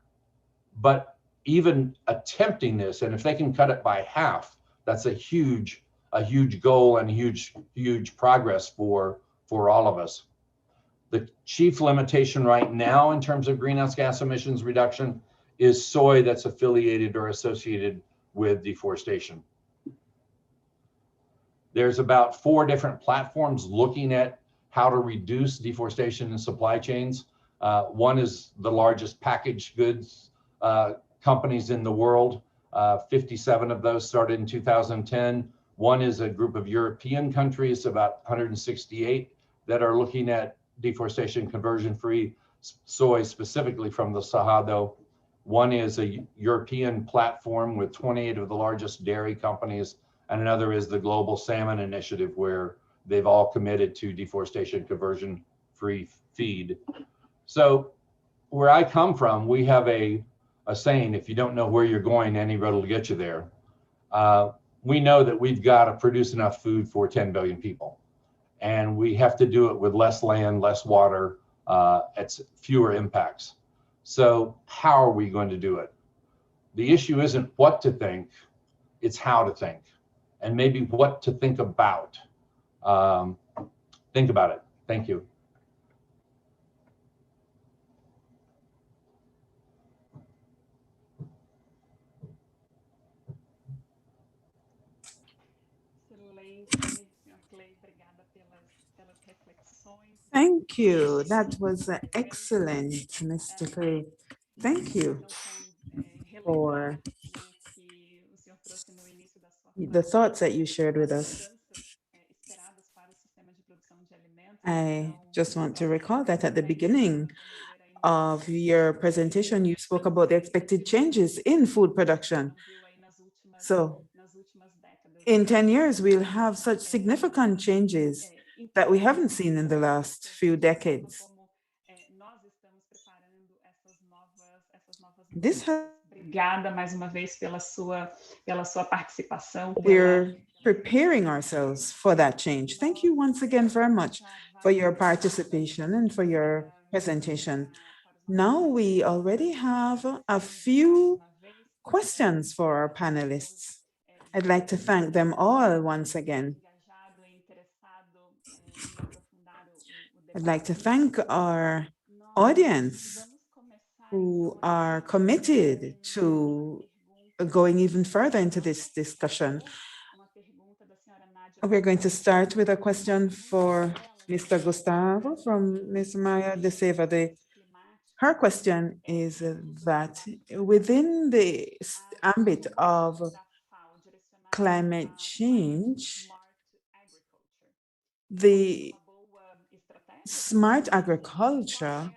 but even attempting this, and if they can cut it by half, that's a huge goal and huge progress for all of us. The chief limitation right now in terms of greenhouse gas emissions reduction is soy that's affiliated or associated with deforestation. There's about 4 different platforms looking at how to reduce deforestation in supply chains. One is the largest packaged goods companies in the world. 57 of those started in 2010. One is a group of European countries, about 168, that are looking at deforestation conversion free. soy specifically from the Cerrado. One is a European platform with 28 of the largest dairy companies, and another is the Global Salmon Initiative, where they've all committed to deforestation conversion-free feed. So where I come from, we have a saying, if you don't know where you're going, any road will get you there. We know that we've got to produce enough food for 10 billion people. And we have to do it with less land, less water, it's fewer impacts. So how are we going to do it? The issue isn't what to think, it's how to think, and maybe what to think about. Think about it. Thank you. Thank you. That was excellent, Mr. Clay. Thank you for the thoughts that you shared with us. I just want to recall that at the beginning of your presentation, you spoke about the expected changes in food production. So in 10 years, we'll have such significant changes that we haven't seen in the last few decades. This has Obrigada mais uma vez pela sua participação. We're preparing ourselves for that change. Thank you once again very much for your participation and for your presentation. Now we already have a few questions for our panelists. I'd like to thank them all once again. I'd like to thank our audience who are committed to going even further into this discussion. We're going to start with a question for Mr. Gustavo from Ms. Maya de Seva. Her question is that within the ambit of climate change, the smart agriculture,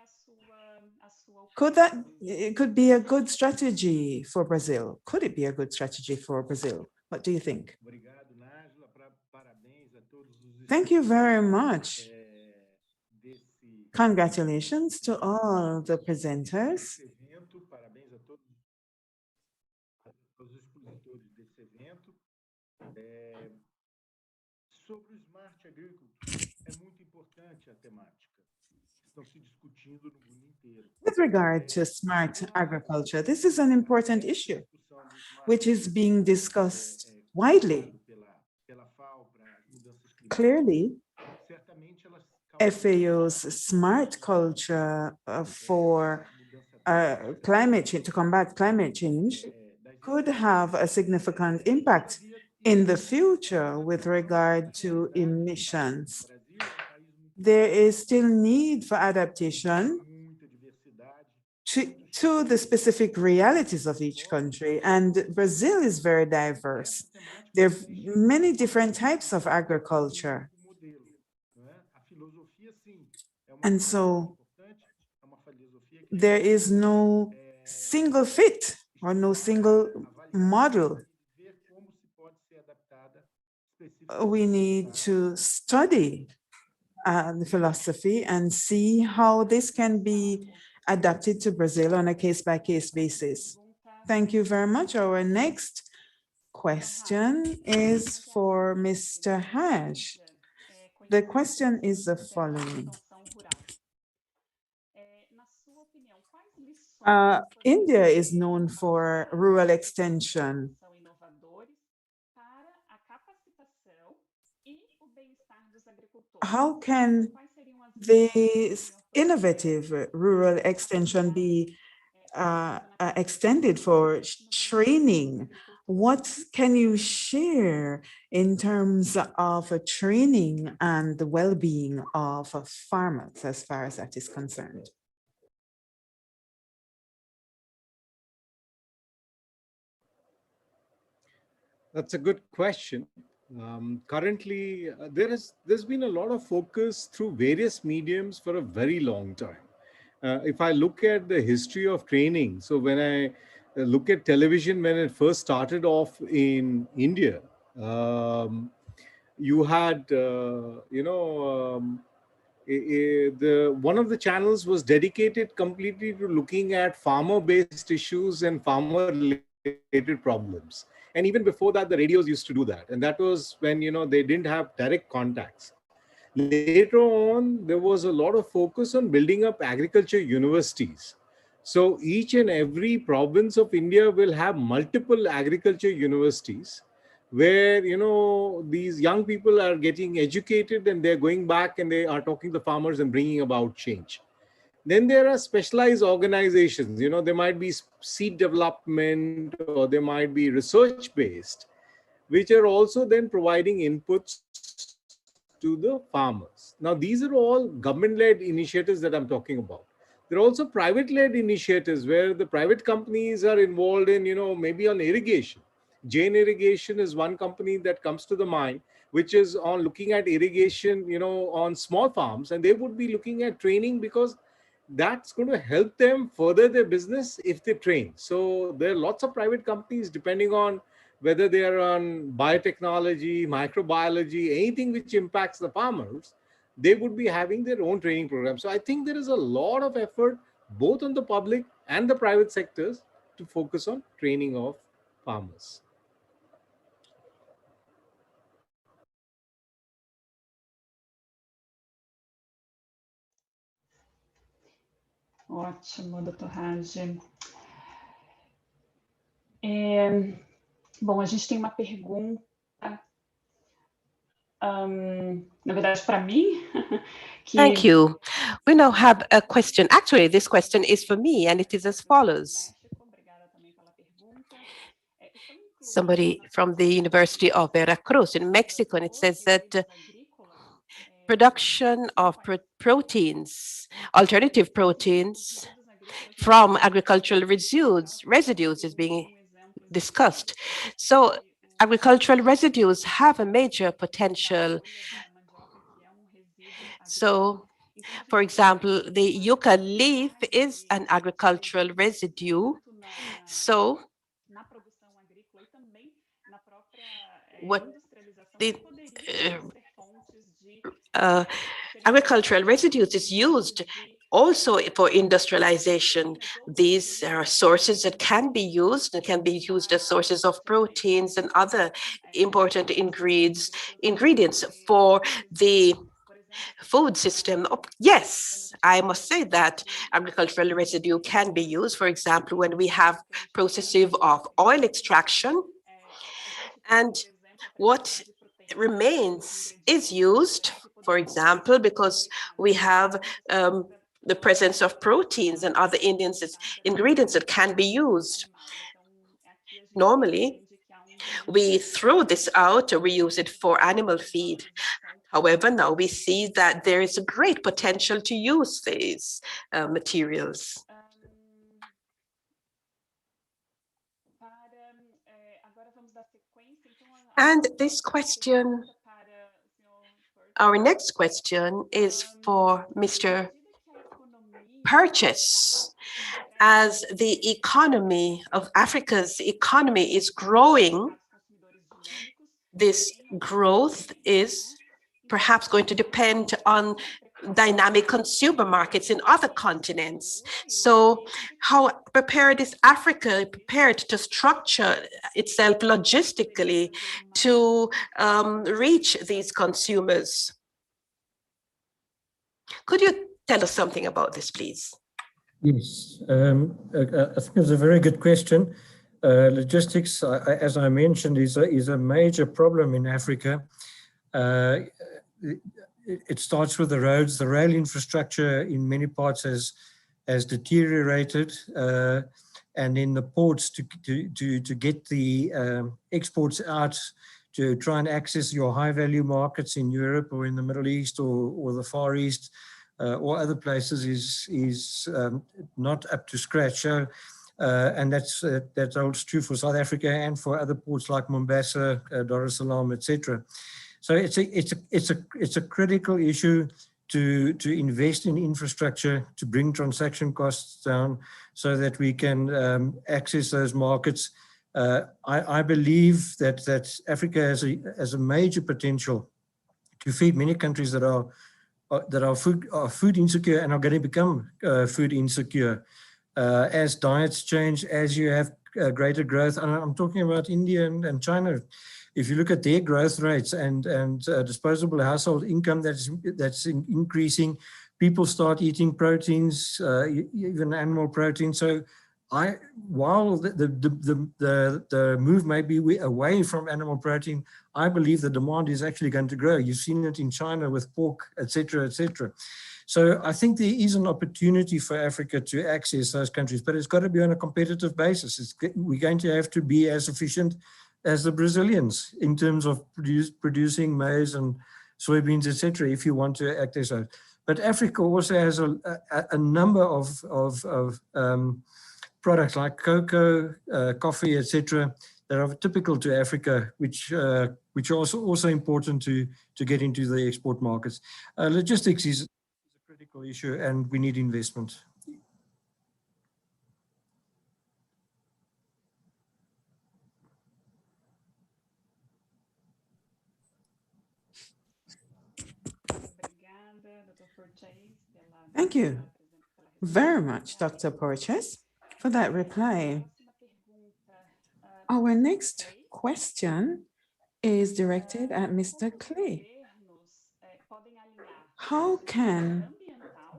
it could be a good strategy for Brazil? Could it be a good strategy for Brazil? What do you think? Thank you very much. Congratulations to all the presenters. With regard to smart agriculture, this is an important issue which is being discussed widely. Clearly, FAO's smart culture for climate change, to combat climate change, could have a significant impact in the future with regard to emissions. There is still need for adaptation to the specific realities of each country, and Brazil is very diverse. There are many different types of agriculture. And so there is no single fit or no single model. We need to study the philosophy and see how this can be adapted to Brazil on a case-by-case basis. Thank you very much. Our next question is for Mr. Hash. The question is the following. India is known for rural extension. How can this innovative rural extension be extended for training? What can you share in terms of training and the well-being of farmers as far as that is concerned? That's a good question. Currently, there's been a lot of focus through various mediums for a very long time. If I look at the history of training, so when I look at television, when it first started off in India, you had, one of the channels was dedicated completely to looking at farmer-based issues and farmer-related problems. And even before that, the radios used to do that. And that was when, they didn't have direct contacts. Later on, there was a lot of focus on building up agriculture universities. So each and every province of India will have multiple agriculture universities where, these young people are getting educated and they're going back and they are talking to farmers and bringing about change. Then there are specialized organizations, there might be seed development or there might be research based, which are also then providing inputs to the farmers. Now, these are all government-led initiatives that I'm talking about. There are also private-led initiatives where the private companies are involved in, maybe on irrigation. Jain Irrigation is one company that comes to the mind, which is on looking at irrigation, on small farms, and they would be looking at training because that's going to help them further their business if they train. So there are lots of private companies, depending on whether they are on biotechnology, microbiology, anything which impacts the farmers, they would be having their own training program. So I think there is a lot of effort, both on the public and the private sectors, to focus on training of farmers. Ótimo, doutor Raj. Bom, a gente tem uma pergunta, na verdade, para mim. Thank you. We now have a question. Actually, this question is for me, and it is as follows. Somebody from the University of Veracruz in Mexico, and it says that production of proteins, alternative proteins from agricultural residues is being discussed. So agricultural residues have a major potential. So, for example, the yucca leaf is an agricultural residue. So what the agricultural residues is used also for industrialization. These are sources that can be used as sources of proteins and other important ingredients for the food system. Yes, I must say that agricultural residue can be used, for example, when we have processes of oil extraction, and what remains is used, for example, because we have the presence of proteins and other ingredients that can be used. Normally, we throw this out or we use it for animal feed. However, now we see that there is a great potential to use these materials. And this question, our next question is for Mr. Purchase. As the economy of Africa's economy is growing, this growth is perhaps going to depend on dynamic consumer markets in other continents. So how prepared is Africa to structure itself logistically to reach these consumers? Could you tell us something about this, please? Yes, I think it's a very good question. Logistics, as I mentioned, is a major problem in Africa. It starts with the roads. The rail infrastructure in many parts has deteriorated, and in the ports to get the exports out to try and access your high-value markets in Europe or in the Middle East or the Far East or other places is not up to scratch. So, and that holds true for South Africa and for other ports like Mombasa, Dar es Salaam, etc. So it's a critical issue to invest in infrastructure, to bring transaction costs down so that we can access those markets. I believe that Africa has a major potential to feed many countries that are food insecure and are going to become food insecure as diets change, as you have greater growth. And I'm talking about India and China. If you look at their growth rates and disposable household income that's increasing, people start eating proteins, even animal protein. So while the move may be away from animal protein, I believe the demand is actually going to grow. You've seen it in China with pork, etc., etc. So I think there is an opportunity for Africa to access those countries, but it's got to be on a competitive basis. We're going to have to be as efficient as the Brazilians in terms of producing maize and soybeans, etc., if you want to access those. But Africa also has a number of products like cocoa, coffee, etc., that are typical to Africa, which are also important to get into the export markets. Logistics is a critical issue, and we need investment. Thank you very much, Dr. Porches, for that reply. Our next question is directed at Mr. Clay. How can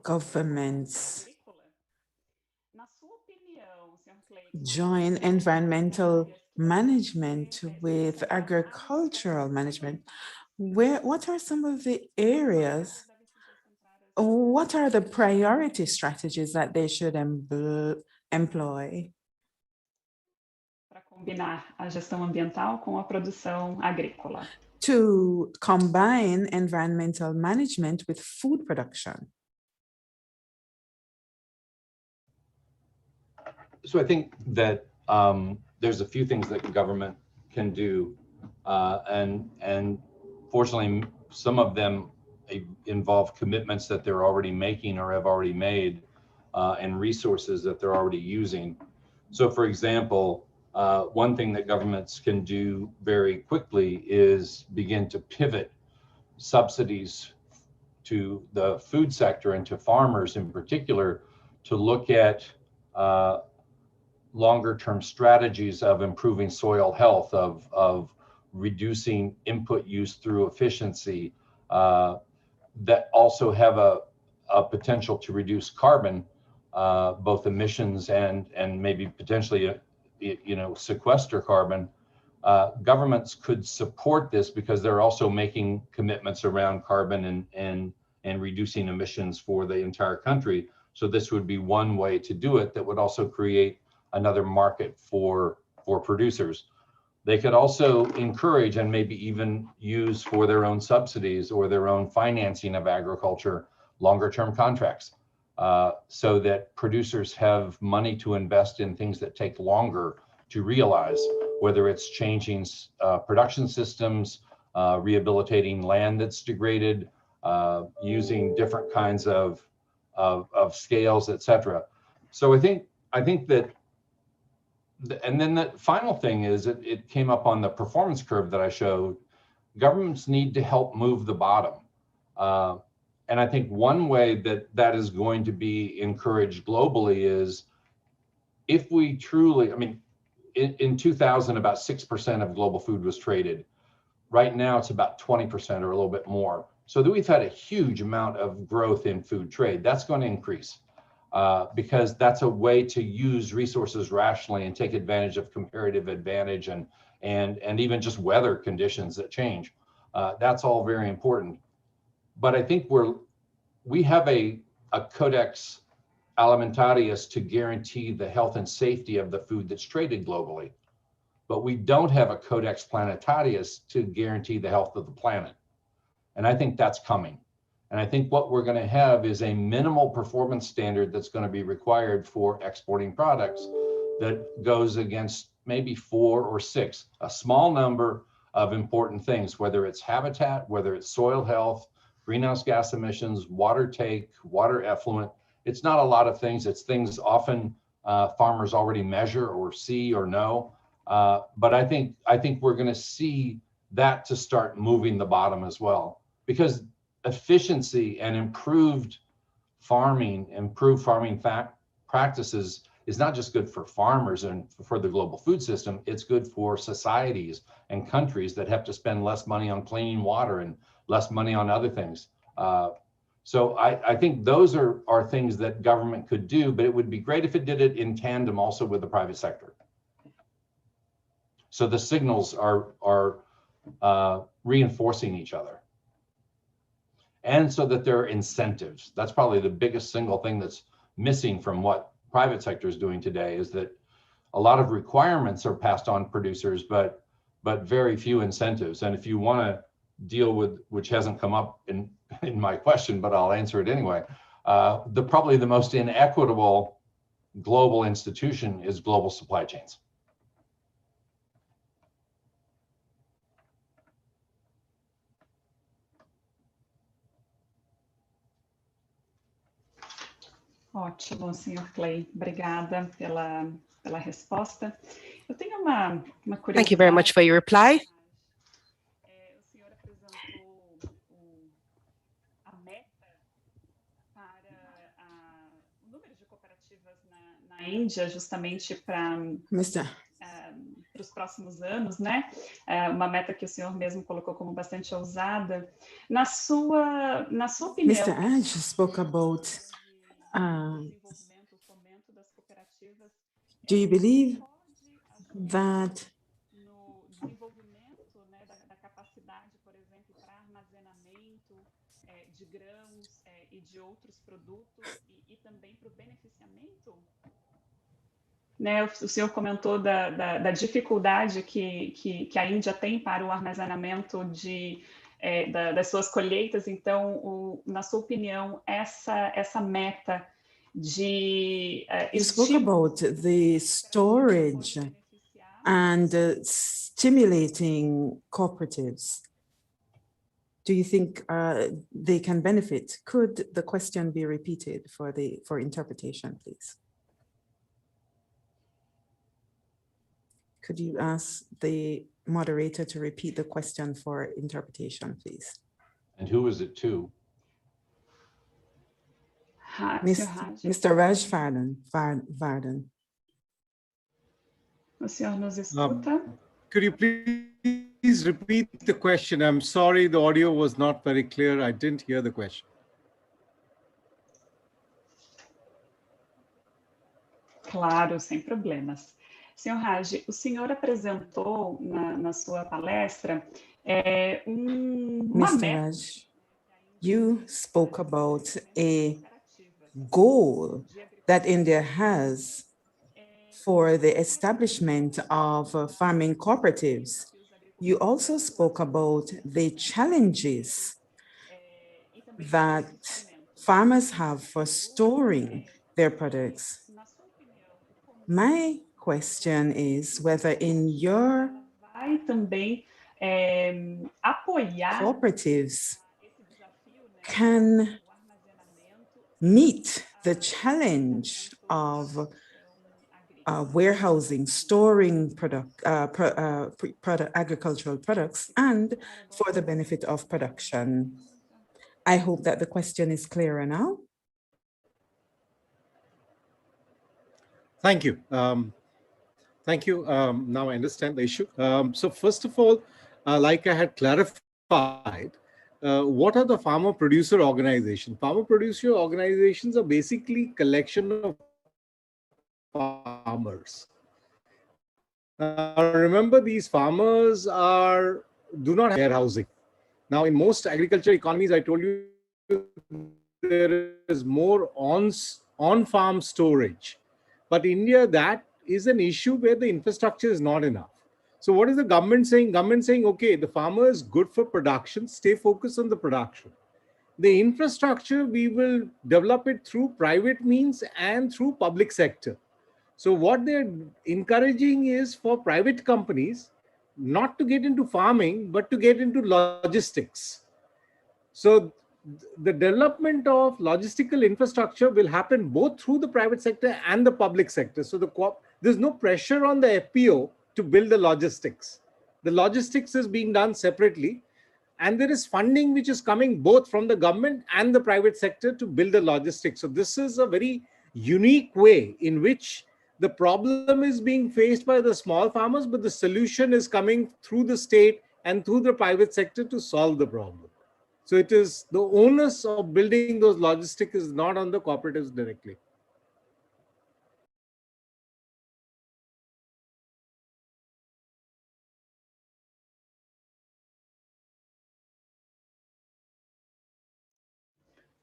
governments join environmental management with agricultural management? What are some of the areas? What are the priority strategies that they should employ? Combinar a gestão ambiental com a produção agrícola. To combine environmental management with food production. So I think that there's a few things that government can do, and fortunately, some of them involve commitments that they're already making or have already made, and resources that they're already using. So, for example, one thing that governments can do very quickly is begin to pivot subsidies to the food sector and to farmers in particular to look at longer-term strategies of improving soil health, of reducing input use through efficiency, that also have a potential to reduce carbon, both emissions and maybe potentially sequester carbon. Governments could support this because they're also making commitments around carbon and reducing emissions for the entire country. So this would be one way to do it that would also create another market for producers. They could also encourage and maybe even use for their own subsidies or their own financing of agriculture longer term contracts, so that producers have money to invest in things that take longer to realize, whether it's changing production systems, rehabilitating land that's degraded, using different kinds of scales, etc. So I think that, and then the final thing is it came up on the performance curve that I showed. Governments need to help move the bottom. And I think one way that is going to be encouraged globally is if we truly, I mean, in 2000, about 6% of global food was traded. Right now, it's about 20% or a little bit more. So that we've had a huge amount of growth in food trade. That's going to increase because that's a way to use resources rationally and take advantage of comparative advantage and even just weather conditions that change. That's all very important. But I think we have a codex alimentarius to guarantee the health and safety of the food that's traded globally. But we don't have a codex planetarius to guarantee the health of the planet. And I think that's coming. And I think what we're going to have is a minimal performance standard that's going to be required for exporting products that goes against maybe 4 or 6, a small number of important things, whether it's habitat, whether it's soil health, greenhouse gas emissions, water take, water effluent. It's not a lot of things. It's things often farmers already measure or see or know. But I think we're going to see that to start moving the bottom as well, because efficiency and improved farming practices is not just good for farmers and for the global food system. It's good for societies and countries that have to spend less money on clean water and less money on other things. So I think those are things that government could do, but it would be great if it did it in tandem also with the private sector. So the signals are reinforcing each other. And so that there are incentives. That's probably the biggest single thing that's missing from what private sector is doing today, is that a lot of requirements are passed on producers, but very few incentives. And if you want to deal with, which hasn't come up in my question, but I'll answer it anyway, probably the most inequitable global institution is global supply chains. Ótimo, senhor Clay. Obrigada pela resposta. Eu tenho uma curiosidade. Thank you very much for your reply. O senhor apresentou a meta para o número de cooperativas na Índia, justamente para os próximos anos, né? Uma meta que o senhor mesmo colocou como bastante ousada. Na sua opinião, Mr. Aj spoke about do you believe that no desenvolvimento, né, da capacidade, por exemplo, para armazenamento de grãos e de outros produtos e também para o beneficiamento? Né, o senhor comentou da dificuldade que a Índia tem para o armazenamento das suas colheitas. Então, na sua opinião, essa meta de you spoke about the storage and stimulating cooperatives. Do you think they can benefit? Could the question be repeated for interpretation, please? Could you ask the moderator to repeat the question for interpretation, please? And who is it to? Mr. Raj Vardan. O senhor nos escuta? Could you please repeat the question? I'm sorry, the audio was not very clear. I didn't hear the question. Claro, sem problemas. Senhor Raj, o senhor apresentou na sua palestra uma Mr. meta. Raj, you spoke about a goal that India has for the establishment of farming cooperatives. You also spoke about the challenges that farmers have for storing their products. My question is whether in your cooperatives can meet the challenge of warehousing, storing agricultural products, and for the benefit of production. I hope that the question is clearer now. Thank you. Thank you. Now I understand the issue. So first of all, like I had clarified, what are the farmer producer organizations? Farmer producer organizations are basically collection of farmers. Remember, these farmers do not have warehousing. Now, in most agriculture economies, I told you there is more on-farm storage. But India, that is an issue where the infrastructure is not enough. So what is the government saying? Government saying, okay, the farmer is good for production, stay focused on the production. The infrastructure, we will develop it through private means and through public sector. So what they're encouraging is for private companies not to get into farming, but to get into logistics. So the development of logistical infrastructure will happen both through the private sector and the public sector. So there's no pressure on the FPO to build the logistics. The logistics is being done separately, and there is funding which is coming both from the government and the private sector to build the logistics. So this is a very unique way in which the problem is being faced by the small farmers, but the solution is coming through the state and through the private sector to solve the problem. So it is the onus of building those logistics is not on the cooperatives directly.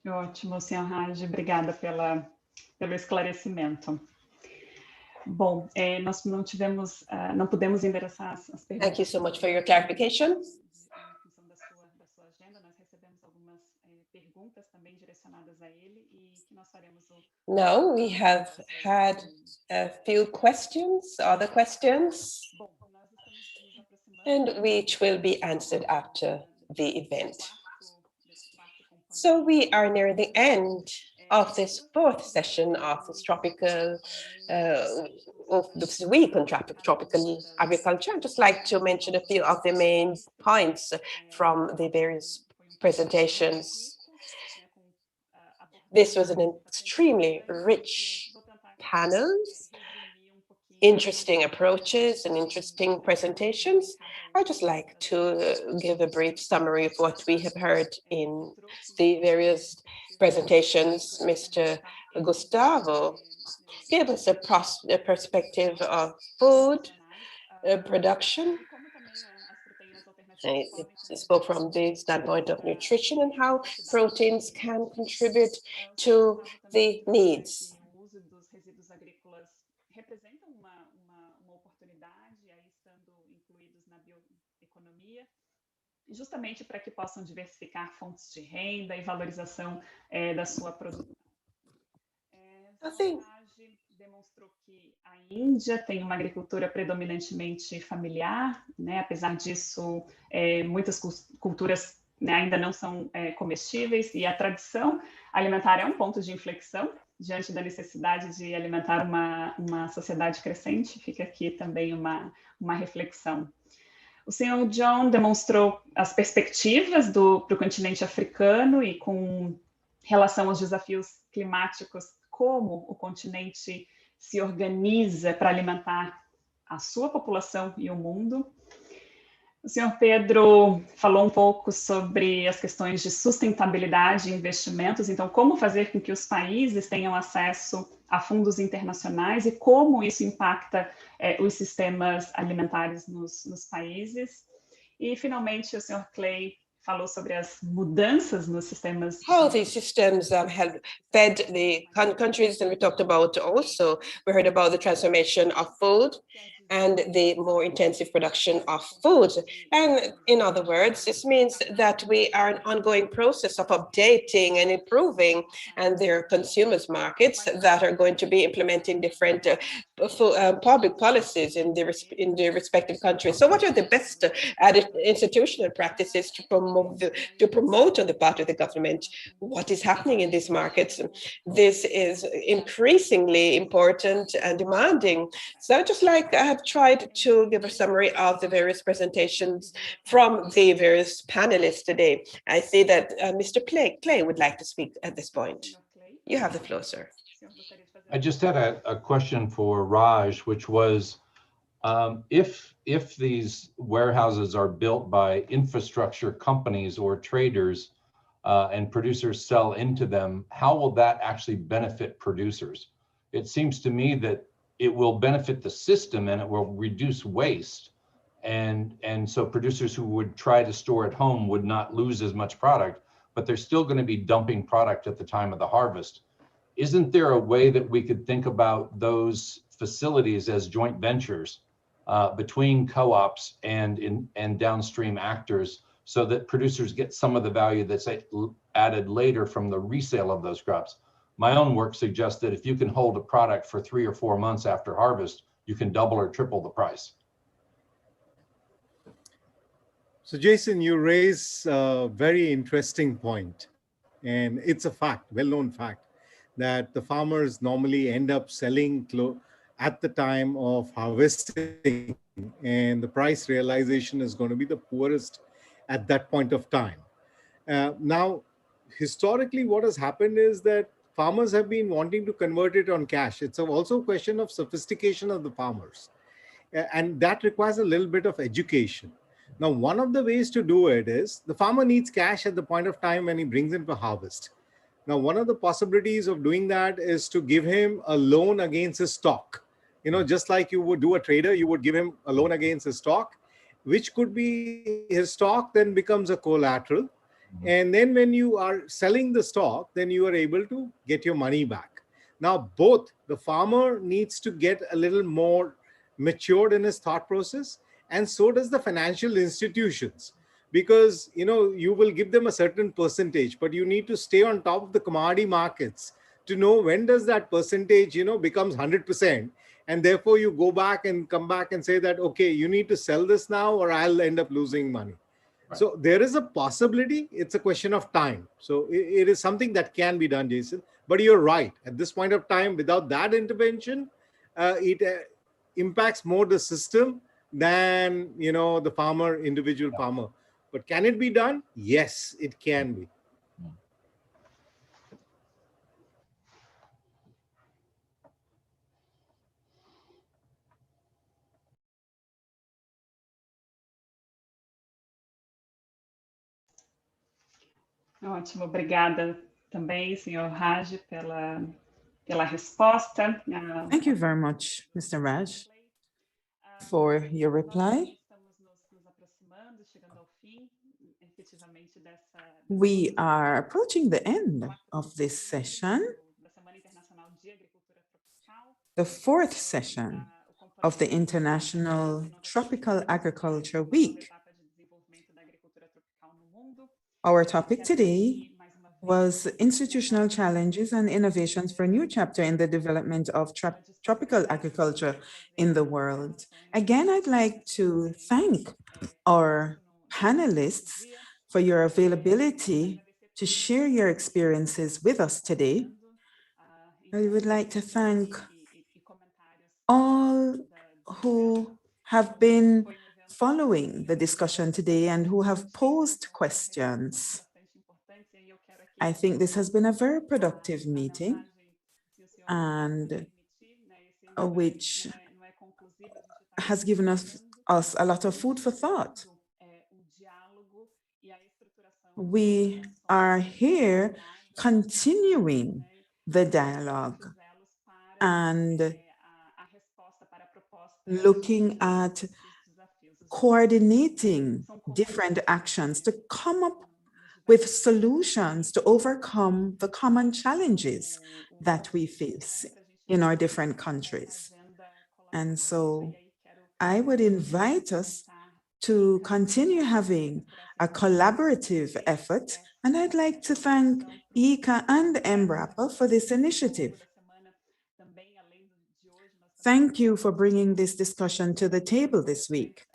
Ótimo, senhor Raj, obrigada pelo esclarecimento. Bom, nós não pudemos endereçar as perguntas. Thank you so much for your clarification. Em função da sua agenda, nós recebemos algumas perguntas também direcionadas a ele e que nós faremos No, we have had a few questions, other questions, Bom, nós estamos nos aproximando and which will be answered after the event. desse quarto componente. So we are near the end of this fourth session of this tropical, of this week on tropical agriculture. I'd just like to mention a few of the main points from the various presentations. This was an extremely rich panel, interesting approaches and interesting presentations. I'd just like to give a brief summary of what we have heard in the various presentations. Mr. Gustavo gave us a perspective of food production. He spoke from the standpoint of nutrition and how proteins can contribute to the needs. O uso dos resíduos agrícolas representa uma oportunidade, aí estando incluídos na bioeconomia, justamente para que possam diversificar fontes de renda e valorização da sua produção. Demonstrou que a Índia tem uma agricultura predominantemente familiar, né? Apesar disso, muitas culturas, né, ainda não são comestíveis, e a tradição alimentar é um ponto de inflexão diante da necessidade de alimentar uma sociedade crescente. Fica aqui também uma reflexão. O senhor John demonstrou as perspectivas para o continente africano e com relação aos desafios climáticos, como o continente se organiza para alimentar a sua população e o mundo. O senhor Pedro falou um pouco sobre as questões de sustentabilidade e investimentos, então como fazer com que os países tenham acesso a fundos internacionais e como isso impacta os sistemas alimentares nos países. E, finalmente, o senhor Clay falou sobre as mudanças nos sistemas. How these systems have fed the countries, and we talked about also, we heard about the transformation of food and the more intensive production of food. And in other words, this means that we are an ongoing process of updating and improving, and there are consumers markets that are going to be implementing different public policies in the respective countries. So what are the best institutional practices to promote on the part of the government what is happening in these markets? This is increasingly important and demanding. So just like I have tried to give a summary of the various presentations from the various panelists today, I see that Mr. Clay would like to speak at this point. You have the floor, sir. I just had a question for Raj, which was, if these warehouses are built by infrastructure companies or traders and producers sell into them, how will that actually benefit producers? It seems to me that it will benefit the system and it will reduce waste. And so producers who would try to store at home would not lose as much product, but they're still going to be dumping product at the time of the harvest. Isn't there a way that we could think about those facilities as joint ventures between co-ops and downstream actors, so that producers get some of the value that's added later from the resale of those crops? My own work suggests that if you can hold a product for 3 or 4 months after harvest, you can double or triple the price. So Jason, you raise a very interesting point. And it's a fact, well-known fact, that the farmers normally end up selling at the time of harvesting, and the price realization is going to be the poorest at that point of time. Now, historically, what has happened is that farmers have been wanting to convert it on cash. It's also a question of sophistication of the farmers, and that requires a little bit of education. Now, one of the ways to do it is the farmer needs cash at the point of time when he brings in for harvest. Now, one of the possibilities of doing that is to give him a loan against his stock. Just like you would do a trader, you would give him a loan against his stock, which could be his stock then becomes a collateral. And then when you are selling the stock, then you are able to get your money back. Now, both the farmer needs to get a little more matured in his thought process, and so does the financial institutions, because you will give them a certain percentage, but you need to stay on top of the commodity markets to know when does that percentage becomes 100%, and therefore you go back and come back and say that, okay, you need to sell this now or I'll end up losing money. Right. So there is a possibility. It's a question of time. So it is something that can be done, Jason. But you're right. At this point of time, without that intervention, it impacts more the system than the farmer, individual farmer. But can it be done? Yes, it can be. Ótimo, obrigada também, senhor Raj, pela resposta. Thank you very much, Mr. Raj, for your reply. We are approaching the end of this session, the fourth session of the International Tropical Agriculture Week. Our topic today was institutional challenges and innovations for a new chapter in the development of tropical agriculture in the world. Again, I'd like to thank our panelists for your availability to share your experiences with us today. I would like to thank all who have been following the discussion today and who have posed questions. I think this has been a very productive meeting, and which has given us a lot of food for thought. We are here continuing the dialogue and looking at coordinating different actions to come up with solutions to overcome the common challenges that we face in our different countries. And so I would invite us to continue having a collaborative effort, and I'd like to thank ICA and EMBRAPA for this initiative. Thank you for bringing this discussion to the table this week.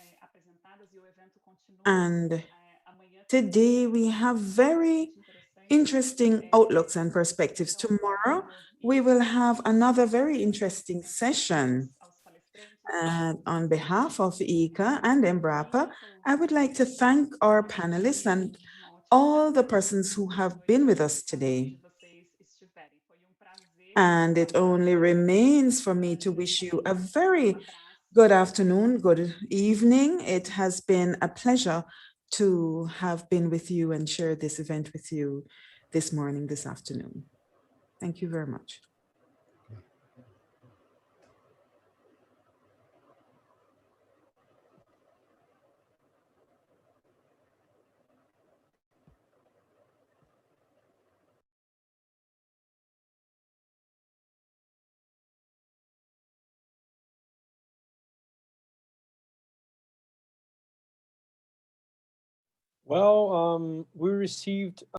And today we have very interesting outlooks and perspectives. Tomorrow, we will have another very interesting session. And on behalf of ICA and EMBRAPA, I would like to thank our panelists and all the persons who have been with us today. And it only remains for me to wish you a very good afternoon, good evening. It has been a pleasure to have been with you and share this event with you this morning, this afternoon. Thank you very much. Well, we received